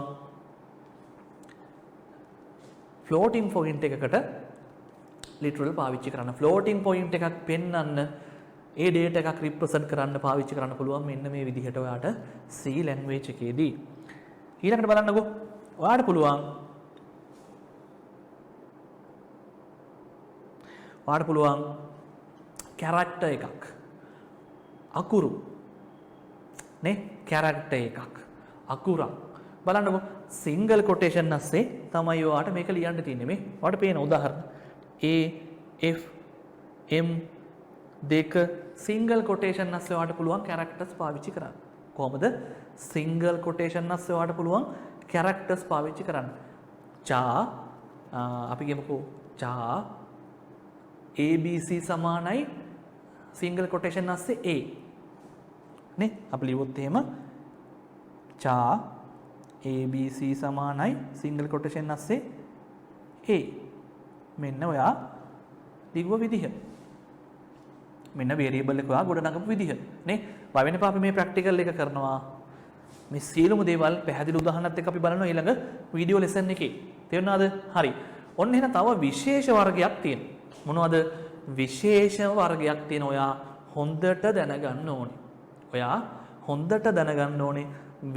floating point එකකට literal පාවිච්චි කරන්න. floating point එකක් පෙන්වන්න ඒ data එකක් represent කරන්න පාවිච්චි කරන්න පුළුවන් මෙන්න මේ විදිහට ඔයාට C language එකේදී. ඊළඟට බලන්නකෝ. ඔයාට පුළුවන් character එකක්. අකුරු නේ character එකක්. අකුරක්. බලන්නකෝ single quotation නැස්සේ තමයි ඔයාට මේක ලියන්න තියෙන්නේ මේ. ඔයාට පේන උදාහරණ A F M දෙක single quotation නැස්සේ ඔයාට පුළුවන් characters පාවිච්චි කරන්න. කොහොමද? single quotation නැස්සේ ඔයාට පුළුවන් characters පාවිච්චි කරන්න. චා අපි කියමුකෝ චා ABC සමානයි single quotation නැස්සේ A නේ. අපි ලියුවොත් එහෙම චා ABC සමානයි single quotation නැස්සේ A. මෙන්න ඔයා ලිව්ව විදිහ. මෙන්න වේරියබල් එක ඔයා ගොඩනගපු විදිහ නේ. පළවෙනි පාපේ මේ ප්‍රැක්ටිකල් එක කරනවා. මේ සියලුම දේවල් පැහැදිලි උදාහරණත් එක්ක අපි බලනවා ඊළඟ වීඩියෝ ලෙසන් එකේ. තේරුණාද? හරි. ඔන්න එහෙනම් තව විශේෂ වර්ගයක් තියෙනවා. මොනවද? විශේෂ වර්ගයක් තියෙන ඔයා හොඳට දැනගන්න ඕනේ. ඔයා හොඳට දැනගන්න ඕනේ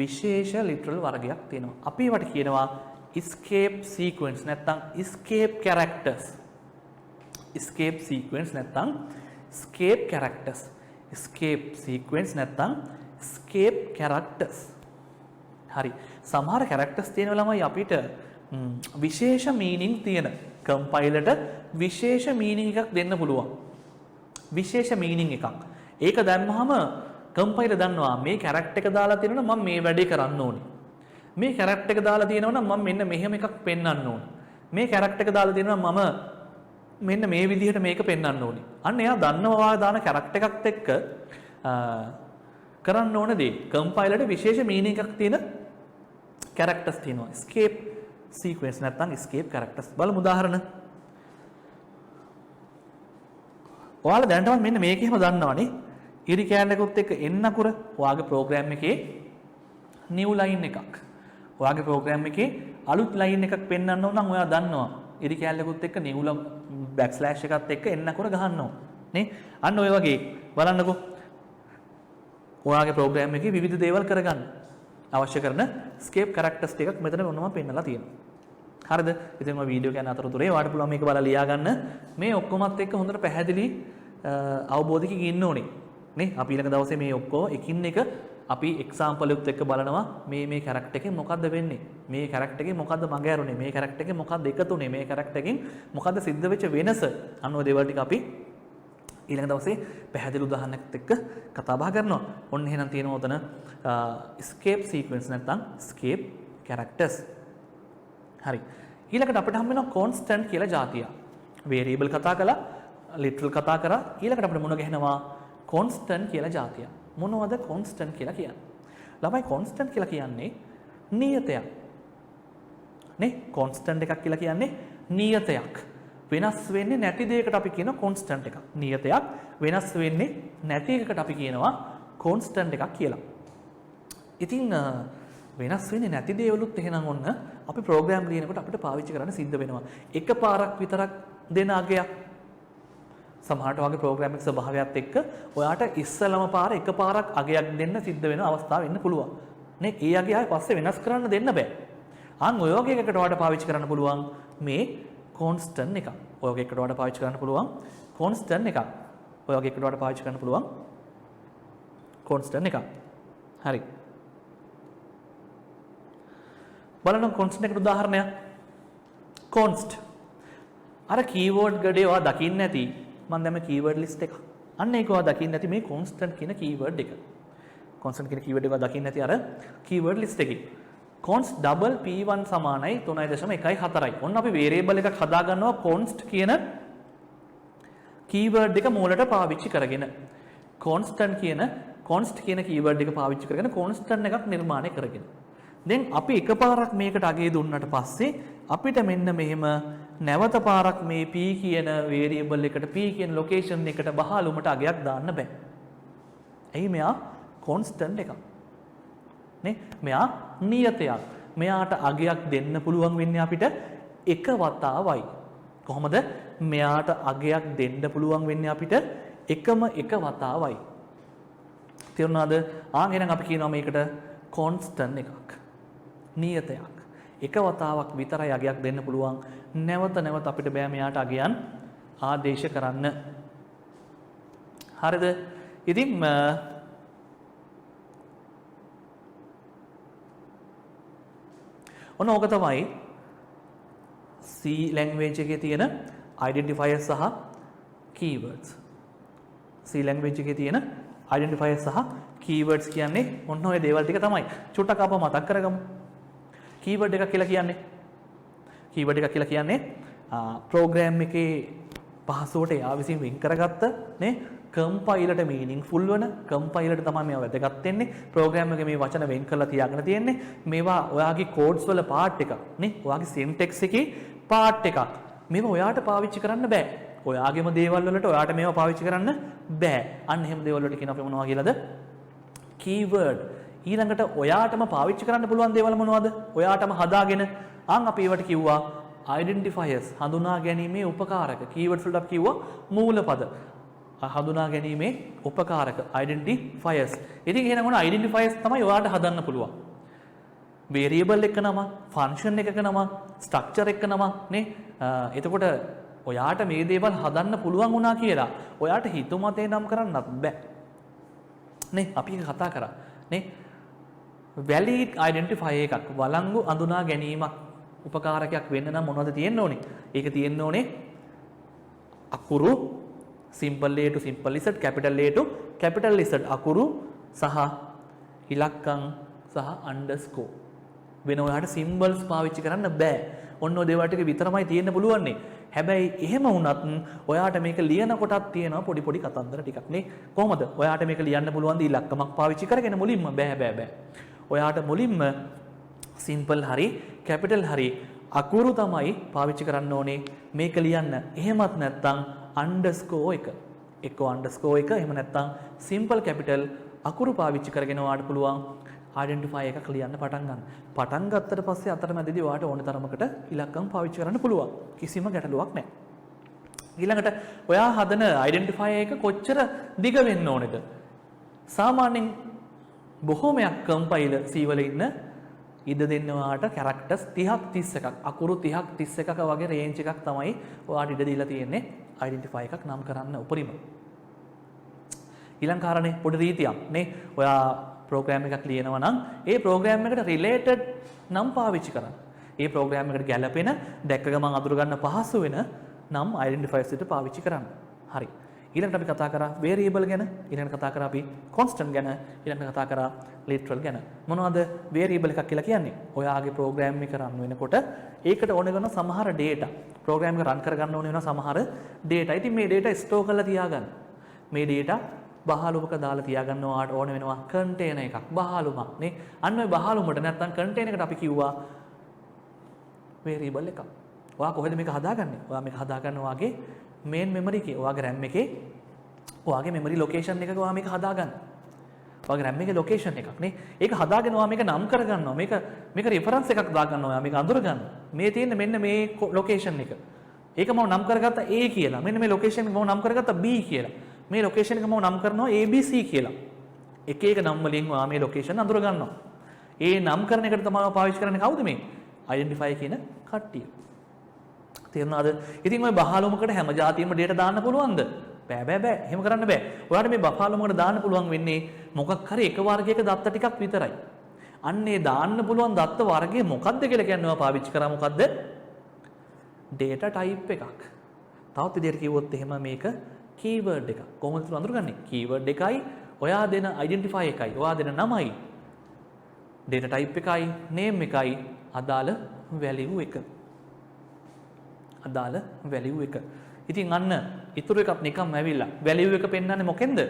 විශේෂ ලිටරල් වර්ගයක් තියෙනවා. අපි ඒවට කියනවා escape sequence නැත්නම් escape characters. escape sequence නැත්නම් escape characters. escape sequence නැත්නම් escape characters. හරි. සමහර characters තියෙනවා ළමයි අපිට විශේෂ meaning තියෙන කම්පයිලර්ට විශේෂ meaning එකක් දෙන්න පුළුවන්. විශේෂ meaning එකක්. ඒක දැම්මහම කම්පයිලර් දන්නවා මේ character එක දාලා තියෙනවා මම මේ වැඩේ කරන්න ඕනේ. මේ character එක දාලා තියෙනවා නම් මම මෙන්න මෙහෙම එකක් පෙන්වන්න ඕනේ. මේ character එක දාලා තියෙනවා මම මෙන්න මේ විදිහට මේක පෙන්වන්න ඕනේ. අන්න එයා දන්නවා දාන character එකත් එක්ක කරන්න ඕන දේ. කම්පයිලර්ට විශේෂ meaning එකක් තියෙන characters තියෙනවා. escape sequence නැත්නම් escape characters. බලමු උදාහරණ. ඔයාලා දැනටම මෙන්න මේක එහෙම දන්නවනේ. ඉරි කෑල්ලකුත් එක්ක එන්න අකුර ඔයාගේ ප්‍රෝග්‍රෑම් එකේ new line එකක්. ඔයාගේ ප්‍රෝග්‍රෑම් එකේ අලුත් line එකක් පෙන්වන්න ඕන නම් ඔයා දන්නවා. ඉරි කෑල්ලකුත් එක්ක new backslash එකත් එක්ක එන්න අකුර ගහන්න ඕන. නේ? අන්න ඔය වගේ බලන්නකෝ. ඔයාගේ ප්‍රෝග්‍රෑම් එකේ විවිධ දේවල් කරගන්න අවශ්‍ය කරන escape characters ටිකක් මෙතන මොනවද පෙන්නලා තියෙනවා. හරිද? ඉතින් ඔය වීඩියෝ කියන අතරතුරේ ඔයාලට පුළුවන් මේක බලලා ලියා ගන්න. මේ ඔක්කොමත් එක්ක හොඳට පැහැදිලි අවබෝධයකින් ඉන්න ඕනේ. නේ? අපි ඊළඟ දවසේ මේ ඔක්කොම එකින් එක අපි එක්සැම්පල් එකත් එක්ක බලනවා මේ කැරක්ටර් එකෙන් මොකද්ද වෙන්නේ? මේ කැරක්ටර් එකෙන් මොකද්ද මග ඇරුනේ? මේ කැරක්ටර් එකෙන් මොකද්ද එකතුනේ? මේ කැරක්ටර් එකෙන් මොකද්ද සිද්ධ වෙච්ච වෙනස? අන්න ඔය දේවල් ටික අපි ඊළඟ දවසේ පැහැදිලි උදාහරණයක් එක්ක කතා බහ කරනවා. ඔන්න එහෙනම් තියෙනවා උතන escape sequence නැත්නම් escape characters. හරි. ඊළඟට අපිට හම් වෙනවා constant කියලා જાතිය. variable කතා කළා, literal කතා කරා. ඊළඟට අපිට මොන ගහනවා? constant කියලා જાතිය. මොනවද constant කියලා කියන්නේ? ළමයි constant කියලා කියන්නේ නියතයක්. නේ? constant එකක් කියලා කියන්නේ නියතයක්. වෙනස් වෙන්නේ නැති දෙයකට අපි කියනවා constant එකක්. නියතයක් වෙනස් වෙන්නේ නැති එකකට අපි කියනවා constant එකක් කියලා. ඉතින් වෙනස් වෙන්නේ නැති දේවලුත් එහෙනම් ඔන්න අපි ප්‍රෝග්‍රෑම් ලියනකොට අපිට පාවිච්චි කරන්න සිද්ධ වෙනවා. එකපාරක් විතරක් දෙන අගයක්. සමහරට වගේ ප්‍රෝග්‍රෑම් එක ස්වභාවයත් එක්ක ඔයාට ඉස්සලම පාර එකපාරක් අගයක් දෙන්න සිද්ධ වෙන අවස්ථා වෙන්න පුළුවන්. නේ? ඒ අගය ආයෙ පස්සේ වෙනස් කරන්න දෙන්න බෑ. අන් ඔය වගේ එකකට ඔයාට පාවිච්චි කරන්න පුළුවන් මේ constant එකක්. ඔය වගේ එකකට ඔයාට පාවිච්චි කරන්න පුළුවන් constant එකක්. ඔය වගේ එකකට ඔයාට පාවිච්චි කරන්න පුළුවන් constant එකක්. හරි. බලන්න constant එකට උදාහරණයක්. const. අර keyword ගඩේ ඔයා දකින්න නැති මම දැම්ම keyword list එක. අන්න ඒක ඔයා දකින්න නැති මේ constant කියන keyword එක. constant කියන keyword එක ඔයා දකින්න නැති අර keyword list එකේ. const double p1 සමානයි 3.14යි. ඔන්න අපි variable එකක් හදා ගන්නවා const කියන keyword එක මූලට පාවිච්චි කරගෙන. const කියන keyword එක පාවිච්චි කරගෙන constant එකක් නිර්මාණය කරගෙන. දැන් අපි එකපාරක් මේකට අගය දුන්නට පස්සේ අපිට මෙන්න මෙහෙම නැවත පාරක් මේ p කියන variable එකට p කියන location එකට බහලුමට අගයක් දාන්න බෑ. එයි මෙයා constant එකක්. නේ? මෙයා නියතයක්. මෙයාට අගයක් දෙන්න පුළුවන් වෙන්නේ අපිට එක වතාවයි. කොහොමද? මෙයාට අගයක් දෙන්න පුළුවන් වෙන්නේ අපිට එකම එක වතාවයි. තේරුණාද? එහෙනම් අපි කියනවා මේකට constant එකක්. නියතයක්. එක වතාවක් විතරයි අගයක් දෙන්න පුළුවන්. නැවත නැවත අපිට බෑ මෙයාට අගයන් ආදේශ කරන්න. හරිද? ඉතින් ඔන්න ඕක තමයි C language එකේ තියෙන identifiers සහ keywords. C language එකේ තියෙන identifiers සහ keywords කියන්නේ ඔන්න ඔය දේවල් ටික තමයි. චුට්ටක් අපව මතක් කරගමු. keyword එකක් කියලා කියන්නේ ප්‍රෝග්‍රෑම් එකේ පහසුවට එයා විසින් වෙන් කරගත්ත නේ කම්පයිලර්ට මීනින්ග්ෆුල් වන කම්පයිලර්ට තමයි මේවා වැදගත් වෙන්නේ. ප්‍රෝග්‍රෑම් එකේ මේ වචන වෙන් කරලා තියාගෙන තියෙන්නේ. මේවා ඔයාගේ කෝඩ්ස් වල පාර්ට් එකක් නේ. ඔයාගේ සින්ටැක්ස් එකේ පාර්ට් එකක්. මේවා ඔයාට පාවිච්චි කරන්න බෑ. ඔයාගේම දේවල් වලට ඔයාට මේවා පාවිච්චි කරන්න බෑ. අන්න එහෙම දේවල් වලට කියන අපි මොනවා කියලාද? keyword. ඊළඟට ඔයාටම පාවිච්චි කරන්න පුළුවන් දේවල් මොනවද? ඔයාටම හදාගෙන අපි ඒවට කිව්වා identifiers, හඳුනා ගැනීමේ උපකාරක. keywords වලට අපි කිව්වා මූලපද. හඳුනා ගැනීමේ උපකාරක identifiers. ඉතින් එහෙනම් මොන identifiers තමයි ඔයාට හදන්න පුළුවන්. variable එක නම, function එකක නම, structure එක නම නේ. එතකොට ඔයාට මේ දේවල් හදන්න පුළුවන් වුණා කියලා ඔයාට හිතුමතේ නම් කරන්නත් බෑ. නේ අපි එක කතා කරා නේ. valid identifier එකක් වළංගු අඳුනා ගැනීමක් උපකාරකයක් වෙන්න නම් මොනවද තියෙන්න ඕනේ? ඒක තියෙන්න ඕනේ අකුරු simple A to simple Z, capital A to capital Z අකුරු සහ ඉලක්කම් සහ underscore. වෙන ඔයාට symbols පාවිච්චි කරන්න බෑ. ඔන්න ඔය දේවල් ටික විතරමයි තියෙන්න පුළුවන්නේ. හැබැයි එහෙම වුණත් ඔයාට මේක ලියන කොටත් තියෙනවා පොඩි පොඩි කතන්දර ටිකක් නේ. කොහොමද? ඔයාට මේක ලියන්න පුළුවන් ද ඉලක්කමක් පාවිච්චි කරගෙන මුලින්ම බෑ. ඔයාට මුලින්ම simple හරි capital හරි අකුරු තමයි පාවිච්චි කරන්න ඕනේ මේක ලියන්න. එහෙමත් නැත්නම් underscore එක. එක්ක underscore එක එහෙම නැත්නම් simple capital අකුරු පාවිච්චි කරගෙන ඔයාට පුළුවන් identify එකක් ලියන්න පටන් ගන්න. පටන් ගත්තට පස්සේ අතරමැදදී ඔයාට ඕන තරමකට ඉලක්කම් පාවිච්චි කරන්න පුළුවන්. කිසිම ගැටලුවක් නැහැ. ඊළඟට ඔයා හදන identify එක කොච්චර දිග වෙන්න ඕනේද? සාමාන්‍යයෙන් බොහෝමයක් කම්පයිලර් C වල ඉන්න ඉඩ දෙන්න ඔයාට characters 30ක් 31ක් අකුරු 30ක් 31ක වගේ range එකක් තමයි ඔයාට ඉඩ දීලා තියෙන්නේ identify එකක් නම් කරන්න උපරිම. ඊළඟ කාරණේ පොඩි රීතියක් නේ. ඔයා program එකක් ලියනවා නම් ඒ program එකට related නම් පාවිච්චි කරන්න. ඒ program එකට ගැලපෙන දැක්ක ගමන් අඳුර ගන්න පහසු වෙන නම් identifiers එක පාවිච්චි කරන්න. හරි. ඊළඟට අපි කතා කරා variable ගැන, ඊළඟට කතා කරා අපි constant ගැන, ඊළඟට කතා කරා literal ගැන. මොනවද variable එකක් කියලා කියන්නේ? ඔයාගේ program එක run වෙනකොට ඒකට ඕන කරන සමහර data, program එක run කරගන්න ඕන වෙන සමහර data. ඉතින් මේ data store කරලා තියාගන්න. මේ data බහලුමක දාලා තියාගන්න ඔයාට ඕන වෙනවා container එකක්, බහලුමක් නේ. අන්න ඔය බහලුමට නැත්තම් container එකට අපි කිව්වා variable එකක්. ඔයා කොහෙද මේක හදාගන්නේ? ඔයා මේක හදාගන්න ඔයාගේ main memory එකේ, ඔයාගේ RAM එකේ, ඔයාගේ memory location එකක ඔයා මේක හදාගන්න. ඔයාගේ RAM එකේ location එකක් නේ. ඒක හදාගෙන ඔයා මේක නම් කරගන්නවා. මේක reference එකක් දාගන්නවා. ඔයා මේක අඳුර ගන්න. මේ තියෙන මෙන්න මේ location එක. ඒක මම නම් කරගත්තා A කියලා. මෙන්න මේ location එක මම නම් කරගත්තා B කියලා. මේ location එක මම නම් කරනවා ABC කියලා. එක එක නම් වලින් ඔයා මේ location අඳුර ගන්නවා. ඒ නම් කරන එකට තමයි පාවිච්චි කරන්නේ කවුද මේ? identify කියන කට්ටිය. තේරුණාද? ඉතින් ඔය බහලුමකට හැම જાතියෙම data දාන්න පුළුවන්ද? බෑ. එහෙම කරන්න බෑ. ඔයාලට මේ බහලුමකට දාන්න පුළුවන් වෙන්නේ මොකක් හරි එක වර්ගයක දත්ත ටිකක් විතරයි. අන්නේ දාන්න පුළුවන් දත්ත වර්ගය මොකක්ද කියලා කියන්නේ ඔයා පාවිච්චි කරා මොකද්ද? data type එකක්. තවත් විදිහට කිව්වොත් එහෙම මේක keyword එකක්. කොහොමද ඒක අඳුරගන්නේ? keyword එකයි ඔයා දෙන identify එකයි, ඔයා දෙන නමයි, data type එකයි, name එකයි, අදාළ value එක. අදාළ value එක. ඉතින් අන්න ඊටු එකක් නිකම් ඇවිල්ලා value එක පෙන්වන්නේ මොකෙන්ද?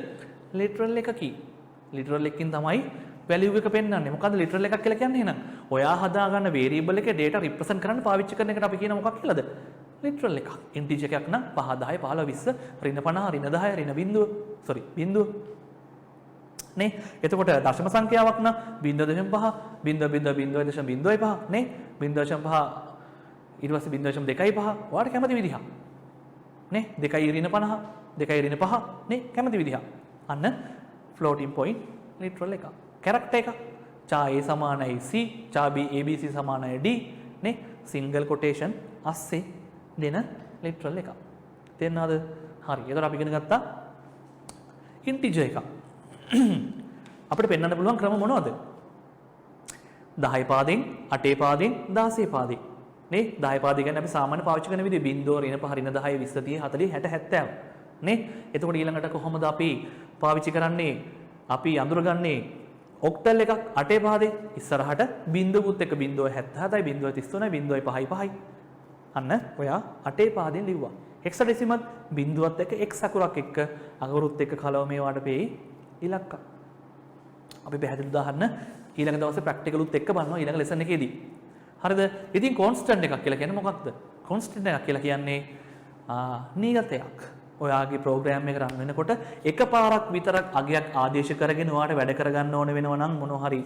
literal එකකින්. literal එකකින් තමයි value එක පෙන්වන්නේ. මොකද්ද literal එකක් කියලා කියන්නේ එහෙනම්? ඔයා හදාගන්න variable එකේ data represent කරන්න පාවිච්චි කරන එකට අපි කියන මොකක් කියලාද? literal එකක්. integer එකක් නම් 5 10 15 20 ඍණ 50 ඍණ 10 ඍණ බිංදුව බිංදුව නේ. එතකොට දශම සංඛ්‍යාවක් නම් 0.5 0.0.0.05 නේ 0.5 ඊට පස්සේ 0.25 ඔයාලට කැමති විදිහ නේ 2 ඍණ 50 2 ඍණ 5 නේ කැමති විදිහ. අන්න floating point literal එක. character එක cha a සමානයි c cha b abc සමානයි d නේ single quotation අස්සේ දෙන literal එක. තේරෙනවද? හරි. එතකොට අපි ඉගෙන ගත්තා integer එක. අපිට පෙන්වන්න පුළුවන් ක්‍රම මොනවද? 10 පාදෙන් 8 පාදෙන් 16 පාදෙන් නේ 10 පාදේ කියන්නේ අපි සාමාන්‍ය පාවිච්චි කරන විදිහ 0 ඍණ 5 ඍණ 10 20 30 40 60 70 නේ. එතකොට ඊළඟට කොහොමද අපි පාවිච්චි කරන්නේ? අපි අඳුරගන්නේ ඔක්ටල් එකක් 8 පාදේ ඉස්සරහට බිංදුවකුත් එක 0.77යි 0.33යි 0.55යි. අන්න ඔයා 8 පාදෙන් ලිව්වා. හෙක්සඩෙසිමල් බිංදුවත් එක්ක x අකුරක් එක්ක අකුරුත් එක්ක කලව මේවාට පෙයි ඉලක්ක. අපි පැහැදිලි උදාහරණ ඊළඟ දවසේ ප්‍රැක්ටිකලුත් එක්ක බලනවා ඊළඟ ලෙසන් එකේදී. හරිද? ඉතින් constant එකක් කියලා කියන්නේ මොකක්ද? constant එකක් කියලා කියන්නේ නීගතයක්. ඔයාගේ ප්‍රෝග්‍රෑම් එක රන් වෙනකොට එකපාරක් විතරක් අගයක් ආදේශ කරගෙන ඔයාට වැඩ කරගන්න ඕන වෙනවා නම් මොනවා හරි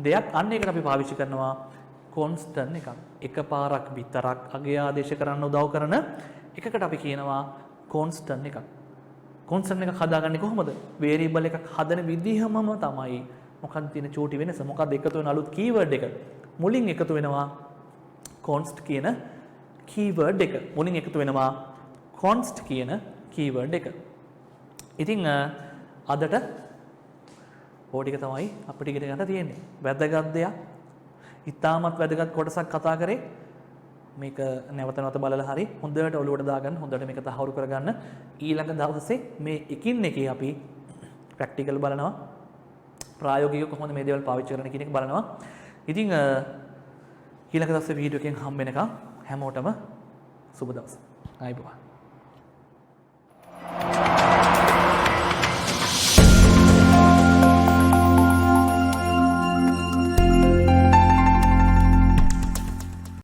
දෙයක් අන්න ඒකට අපි පාවිච්චි කරනවා කොන්ස්ටන්ට් එකක්. එකපාරක් විතරක් අගය ආදේශ කරන්න උදව් කරන එකකට අපි කියනවා කොන්ස්ටන්ට් එකක්. කොන්ස්ටන්ට් එකක් හදාගන්නේ කොහොමද? වේරියබල් එකක් හදන විදිහමම තමයි. මොකක්ද තියෙන චූටි වෙනස? මොකක්ද එකතු වෙන අලුත් කීවර්ඩ් එක? මුලින් එකතු වෙනවා const කියන කීවර්ඩ් එක. මුලින් එකතු වෙනවා const කියන කීවර්ඩ් එක. ඉතින් අදට ඕ ටික තමයි අපිට ඉගෙන ගන්න තියෙන්නේ. වැදගත් දෙයක්. ඉතාමත් වැදගත් කොටසක් කතා කරේ. මේක නැවත නැවත බලලා හරි හොඳට ඔලුවට දාගන්න, හොඳට මේක තහවුරු කරගන්න. ඊළඟ දවසේ මේ එකින් එකේ අපි ප්‍රැක්ටිකල් බලනවා. ප්‍රායෝගිකව කොහොමද මේ දේවල් පාවිච්චි කරන්න කියන එක බලනවා. ඉතින් ඊළඟ දවසේ වීඩියෝ එකෙන් හම්බ වෙනකම් හැමෝටම සුබ දවසක්. ආයිබෝවන්.